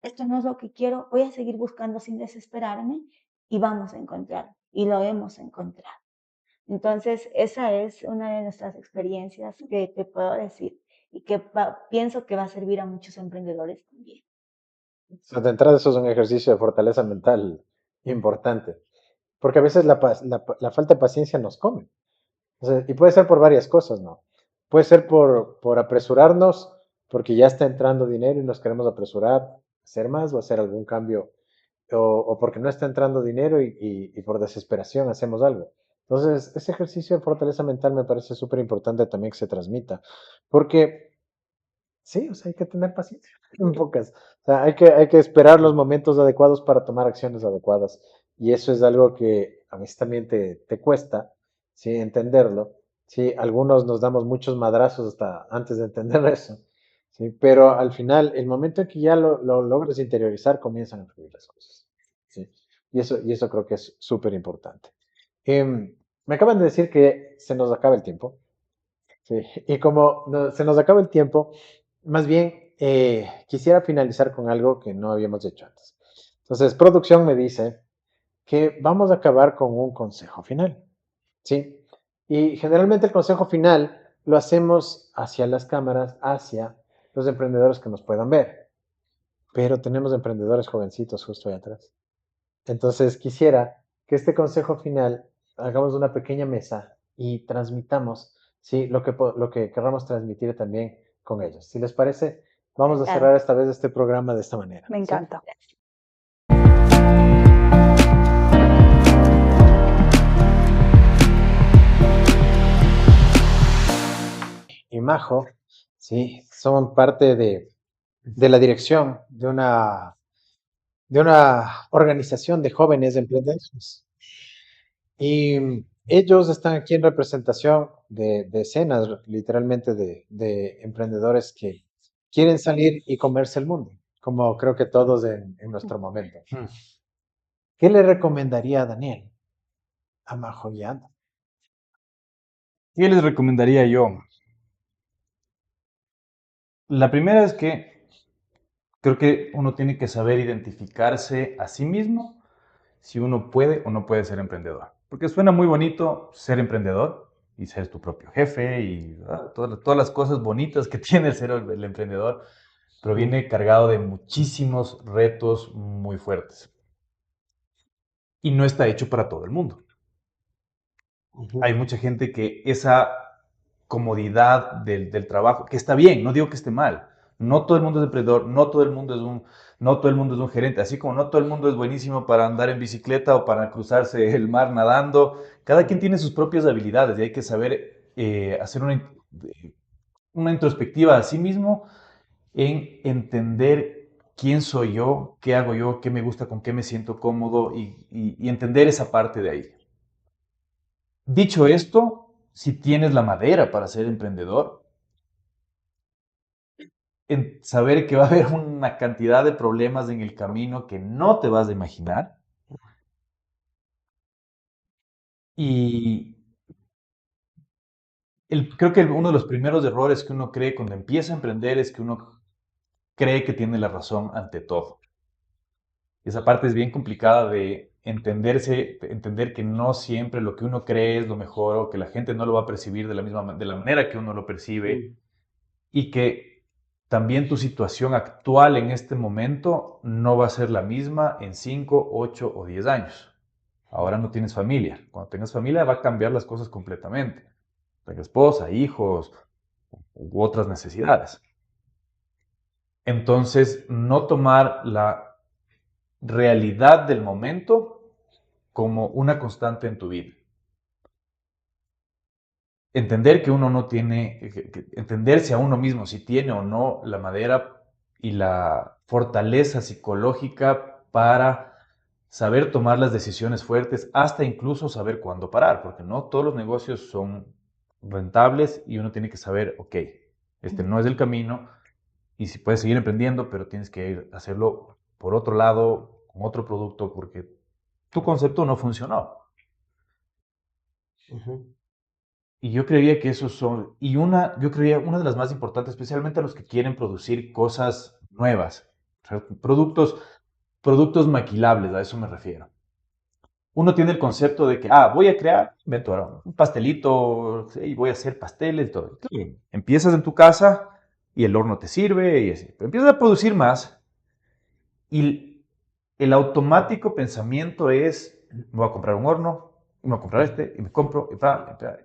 esto no es lo que quiero, voy a seguir buscando sin desesperarme y vamos a encontrar. Y lo hemos encontrado. Entonces, esa es una de nuestras experiencias que te puedo decir y que pienso que va a servir a muchos emprendedores también. O sea, de entrada eso es un ejercicio de fortaleza mental importante, porque a veces la falta de paciencia nos come. O sea, y puede ser por varias cosas, ¿no? Puede ser por apresurarnos, porque ya está entrando dinero y nos queremos apresurar a hacer más o hacer algún cambio, o porque no está entrando dinero y por desesperación hacemos algo. Entonces, ese ejercicio de fortaleza mental me parece súper importante también que se transmita, porque sí, o sea, hay que tener paciencia, en pocas. O sea, hay que esperar los momentos adecuados para tomar acciones adecuadas. Y eso es algo que a veces también te cuesta, ¿sí? Entenderlo. Sí, algunos nos damos muchos madrazos hasta antes de entender eso. ¿sí? Pero al final, el momento en que ya lo logras interiorizar, comienzan a fluir las cosas, ¿sí? Y eso creo que es súper importante. Me acaban de decir que se nos acaba el tiempo, ¿sí? Y como se nos acaba el tiempo, más bien quisiera finalizar con algo que no habíamos hecho antes. Entonces, producción me dice que vamos a acabar con un consejo final, ¿sí? Y generalmente el consejo final lo hacemos hacia las cámaras, hacia los emprendedores que nos puedan ver, pero tenemos emprendedores jovencitos justo ahí atrás. Entonces quisiera que este consejo final hagamos una pequeña mesa y transmitamos, ¿sí? Lo que querramos transmitir también con ellos. Si les parece, vamos a Claro. cerrar esta vez este programa de esta manera. Me ¿sí? encanta. Y Majo, sí, son parte de la dirección de una organización de jóvenes emprendedores. Y ellos están aquí en representación de decenas, literalmente, de emprendedores que quieren salir y comerse el mundo, como creo que todos en nuestro momento. ¿Qué le recomendaría a Daniel, a Majo y a Ana? ¿Qué les recomendaría yo? La primera es que creo que uno tiene que saber identificarse a sí mismo si uno puede o no puede ser emprendedor. Porque suena muy bonito ser emprendedor y ser tu propio jefe y todas las cosas bonitas que tiene el ser el emprendedor, pero viene cargado de muchísimos retos muy fuertes. Y no está hecho para todo el mundo. Hay mucha gente que esa comodidad del trabajo, que está bien, no digo que esté mal. No todo el mundo es emprendedor, no todo el mundo es un gerente, así como no todo el mundo es buenísimo para andar en bicicleta o para cruzarse el mar nadando. Cada quien tiene sus propias habilidades y hay que saber hacer una introspectiva a sí mismo en entender quién soy yo, qué hago yo, qué me gusta, con qué me siento cómodo y entender esa parte de ahí. Dicho esto, si tienes la madera para ser emprendedor, en saber que va a haber una cantidad de problemas en el camino que no te vas a imaginar. Y creo que uno de los primeros errores que uno cree cuando empieza a emprender es que uno cree que tiene la razón ante todo. Y esa parte es bien complicada de entender que no siempre lo que uno cree es lo mejor o que la gente no lo va a percibir de la manera que uno lo percibe. Y que también tu situación actual en este momento no va a ser la misma en 5, 8 o 10 años. Ahora no tienes familia. Cuando tengas familia va a cambiar las cosas completamente. Tengas esposa, hijos u otras necesidades. Entonces, no tomar la realidad del momento como una constante en tu vida. Entender que uno no tiene, entenderse a uno mismo si tiene o no la madera y la fortaleza psicológica para saber tomar las decisiones fuertes, hasta incluso saber cuándo parar, porque no todos los negocios son rentables y uno tiene que saber, ok, este no es el camino y si puedes seguir emprendiendo, pero tienes que hacerlo por otro lado, con otro producto, porque tu concepto no funcionó. Y yo creería que esos son, yo creería una de las más importantes, especialmente a los que quieren producir cosas nuevas, o sea, productos maquilables, a eso me refiero. Uno tiene el concepto de que, voy a crear, invento ahora un pastelito, y voy a hacer pasteles, todo. Empiezas en tu casa y el horno te sirve, y así. Pero empiezas a producir más y el automático pensamiento es, me voy a comprar un horno, me voy a comprar y me compro,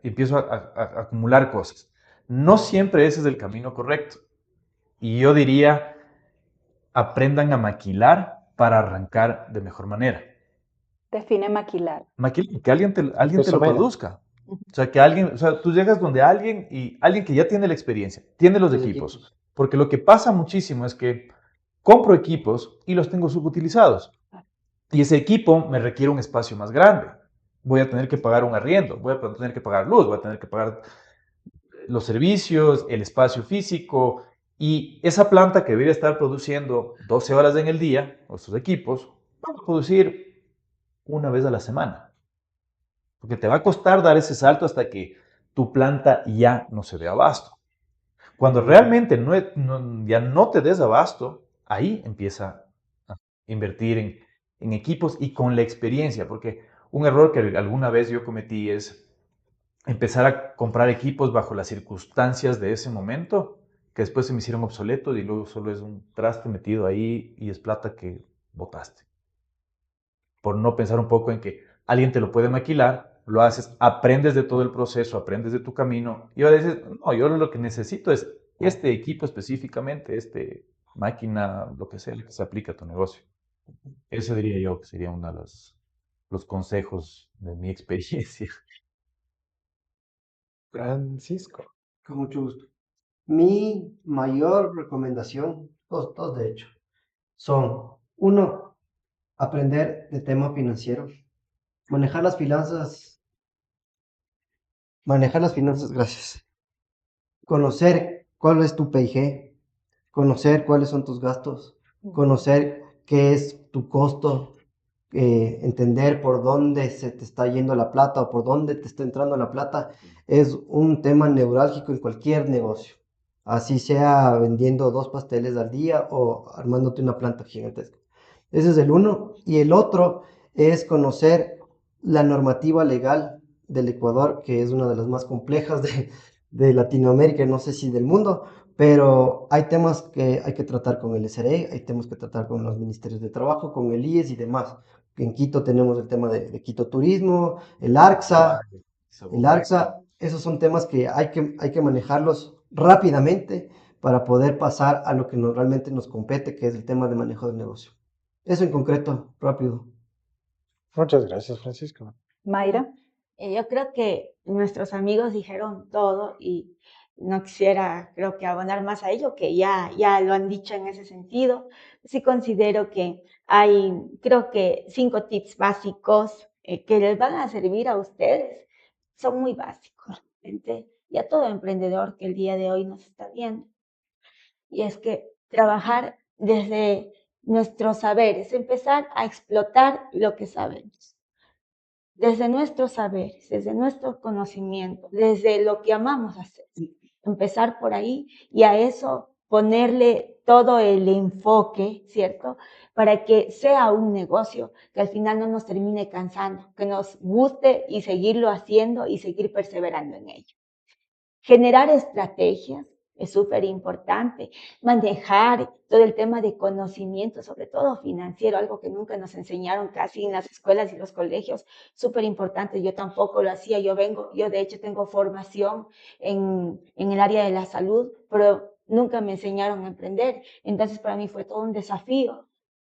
y empiezo a acumular cosas. No siempre ese es el camino correcto. Y yo diría, aprendan a maquilar para arrancar de mejor manera. Define maquilar. Maquilar, que alguien te lo Resumen. produzca. O sea, tú llegas donde alguien y alguien que ya tiene la experiencia, tiene los equipos. Porque lo que pasa muchísimo es que compro equipos y los tengo subutilizados. Y ese equipo me requiere un espacio más grande. Voy a tener que pagar un arriendo, voy a tener que pagar luz, voy a tener que pagar los servicios, el espacio físico, Y esa planta que debería estar produciendo 12 horas en el día, o sus equipos, van a producir una vez a la semana. Porque te va a costar dar ese salto hasta que tu planta ya no se dé abasto. Cuando realmente ya no te des abasto, ahí empieza a invertir en equipos y con la experiencia, porque un error que alguna vez yo cometí es empezar a comprar equipos bajo las circunstancias de ese momento, que después se me hicieron obsoletos y luego solo es un traste metido ahí y es plata que botaste. Por no pensar un poco en que alguien te lo puede maquilar, lo haces, aprendes de todo el proceso, aprendes de tu camino y ahora dices, no, yo lo que necesito es este equipo específicamente, este máquina, lo que sea, que se aplique a tu negocio. Eso diría yo que sería uno de los consejos de mi experiencia. Francisco. Con mucho gusto. Mi mayor recomendación, dos de hecho, son, uno, aprender de tema financiero, manejar las finanzas, gracias. Conocer cuál es tu PIG, conocer cuáles son tus gastos, conocer qué es tu costo, entender por dónde se te está yendo la plata o por dónde te está entrando la plata, es un tema neurálgico en cualquier negocio. Así sea vendiendo 2 pasteles al día o armándote una planta gigantesca. Ese es el uno. Y el otro es conocer la normativa legal del Ecuador, que es una de las más complejas de Latinoamérica, no sé si del mundo, pero hay temas que hay que tratar con el SRE, hay temas que tratar con los ministerios de trabajo, con el IES y demás. En Quito tenemos el tema de Quito Turismo, el ARCSA, esos son temas que hay que manejarlos rápidamente para poder pasar a lo que realmente nos compete, que es el tema de manejo del negocio. Eso en concreto, rápido. Muchas gracias, Francisco. Mayra. Yo creo que nuestros amigos dijeron todo y no quisiera, creo que abonar más a ello, que ya lo han dicho en ese sentido. Sí considero que hay, creo que 5 tips básicos que les van a servir a ustedes. Son muy básicos, realmente, y a todo emprendedor que el día de hoy nos está viendo. Y es que trabajar desde nuestros saberes, empezar a explotar lo que sabemos desde nuestros saberes, desde nuestro conocimiento, desde lo que amamos hacer. Empezar por ahí y a eso ponerle todo el enfoque, ¿cierto? Para que sea un negocio que al final no nos termine cansando, que nos guste y seguirlo haciendo y seguir perseverando en ello. Generar estrategias es súper importante. Manejar todo el tema de conocimiento, sobre todo financiero, algo que nunca nos enseñaron casi en las escuelas y los colegios, súper importante. Yo tampoco lo hacía. Yo de hecho tengo formación en el área de la salud, pero nunca me enseñaron a emprender. Entonces para mí fue todo un desafío.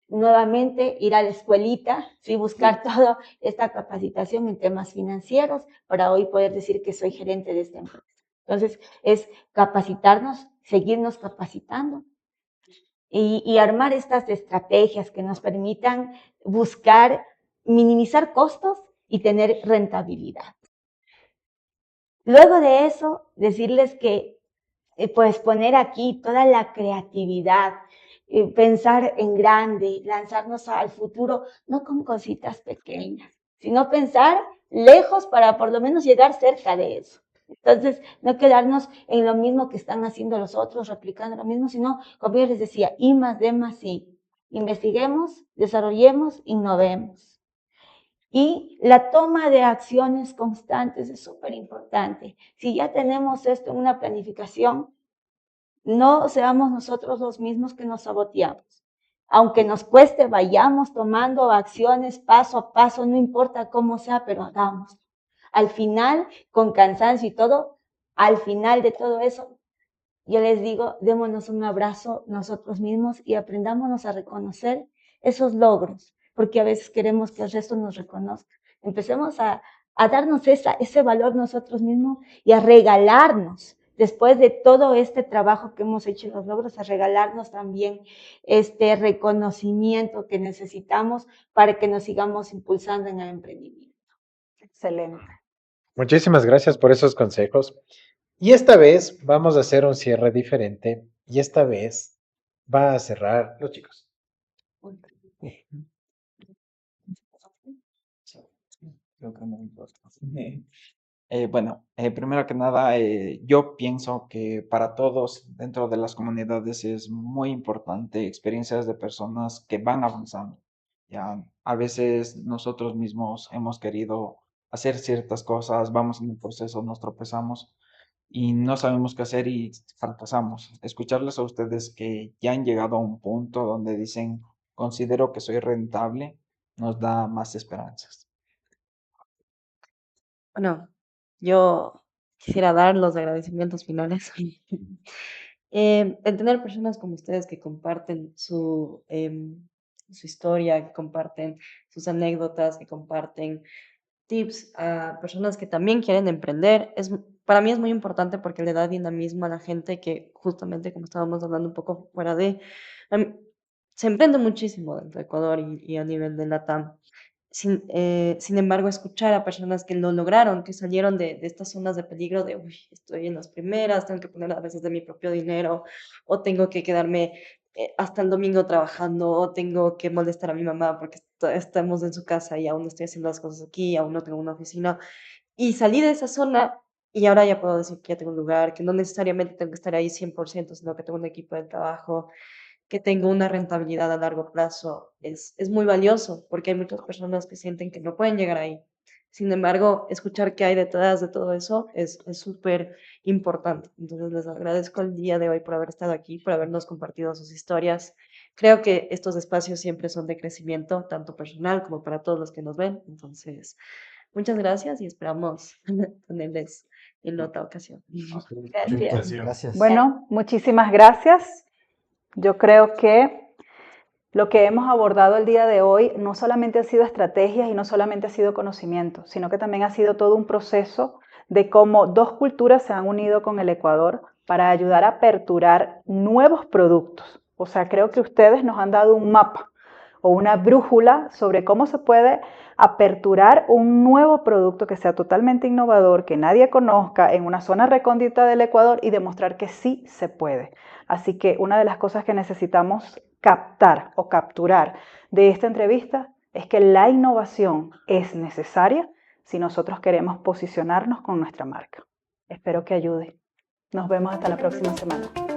Nuevamente ir a la escuelita, ¿sí? Buscar toda esta capacitación en temas financieros para hoy poder decir que soy gerente de esta empresa. Entonces, es capacitarnos, seguirnos capacitando y armar estas estrategias que nos permitan buscar minimizar costos y tener rentabilidad. Luego de eso, decirles que pues poner aquí toda la creatividad, pensar en grande, lanzarnos al futuro, no con cositas pequeñas, sino pensar lejos para por lo menos llegar cerca de eso. Entonces, no quedarnos en lo mismo que están haciendo los otros, replicando lo mismo, sino, como yo les decía, I más D más I. Investiguemos, desarrollemos, innovemos. Y la toma de acciones constantes es súper importante. Si ya tenemos esto en una planificación, no seamos nosotros los mismos que nos saboteamos. Aunque nos cueste, vayamos tomando acciones paso a paso, no importa cómo sea, pero hagamos. Al final, con cansancio y todo, al final de todo eso, yo les digo, démonos un abrazo nosotros mismos y aprendámonos a reconocer esos logros, porque a veces queremos que el resto nos reconozca. Empecemos a darnos ese valor nosotros mismos y a regalarnos, después de todo este trabajo que hemos hecho en los logros, a regalarnos también este reconocimiento que necesitamos para que nos sigamos impulsando en el emprendimiento. Excelente. Muchísimas gracias por esos consejos. Y esta vez vamos a hacer un cierre diferente y esta vez va a cerrar los chicos. Creo que no importa. Bueno, primero que nada, yo pienso que para todos dentro de las comunidades es muy importante experiencias de personas que van avanzando. Ya, a veces nosotros mismos hemos querido hacer ciertas cosas, vamos en el proceso, nos tropezamos y no sabemos qué hacer y fracasamos. Escucharles a ustedes que ya han llegado a un punto donde dicen, considero que soy rentable, nos da más esperanzas. Bueno, yo quisiera dar los agradecimientos finales. El tener personas como ustedes que comparten su historia, que comparten sus anécdotas, que comparten tips a personas que también quieren emprender, para mí es muy importante porque le da dinamismo a la gente que justamente como estábamos hablando un poco fuera em, se emprende muchísimo dentro de Ecuador y a nivel de LATAM. Sin embargo, escuchar a personas que lo lograron, que salieron de estas zonas de peligro de, uy, estoy en las primeras, tengo que poner a veces de mi propio dinero, o tengo que quedarme hasta el domingo trabajando, o tengo que molestar a mi mamá porque estamos en su casa y aún no estoy haciendo las cosas aquí, aún no tengo una oficina. Y salí de esa zona y ahora ya puedo decir que ya tengo un lugar, que no necesariamente tengo que estar ahí 100%, sino que tengo un equipo de trabajo, que tenga una rentabilidad a largo plazo es muy valioso porque hay muchas personas que sienten que no pueden llegar ahí. Sin embargo, escuchar qué hay detrás de todo eso es súper importante. Entonces, les agradezco el día de hoy por haber estado aquí, por habernos compartido sus historias. Creo que estos espacios siempre son de crecimiento, tanto personal como para todos los que nos ven. Entonces, muchas gracias y esperamos tenerles en otra ocasión. Gracias. Gracias. Bueno, muchísimas gracias. Yo creo que lo que hemos abordado el día de hoy no solamente ha sido estrategias y no solamente ha sido conocimiento, sino que también ha sido todo un proceso de cómo dos culturas se han unido con el Ecuador para ayudar a aperturar nuevos productos. O sea, creo que ustedes nos han dado un mapa o una brújula sobre cómo se puede aperturar un nuevo producto que sea totalmente innovador, que nadie conozca en una zona recóndita del Ecuador y demostrar que sí se puede. Así que una de las cosas que necesitamos captar o capturar de esta entrevista es que la innovación es necesaria si nosotros queremos posicionarnos con nuestra marca. Espero que ayude. Nos vemos hasta la próxima semana.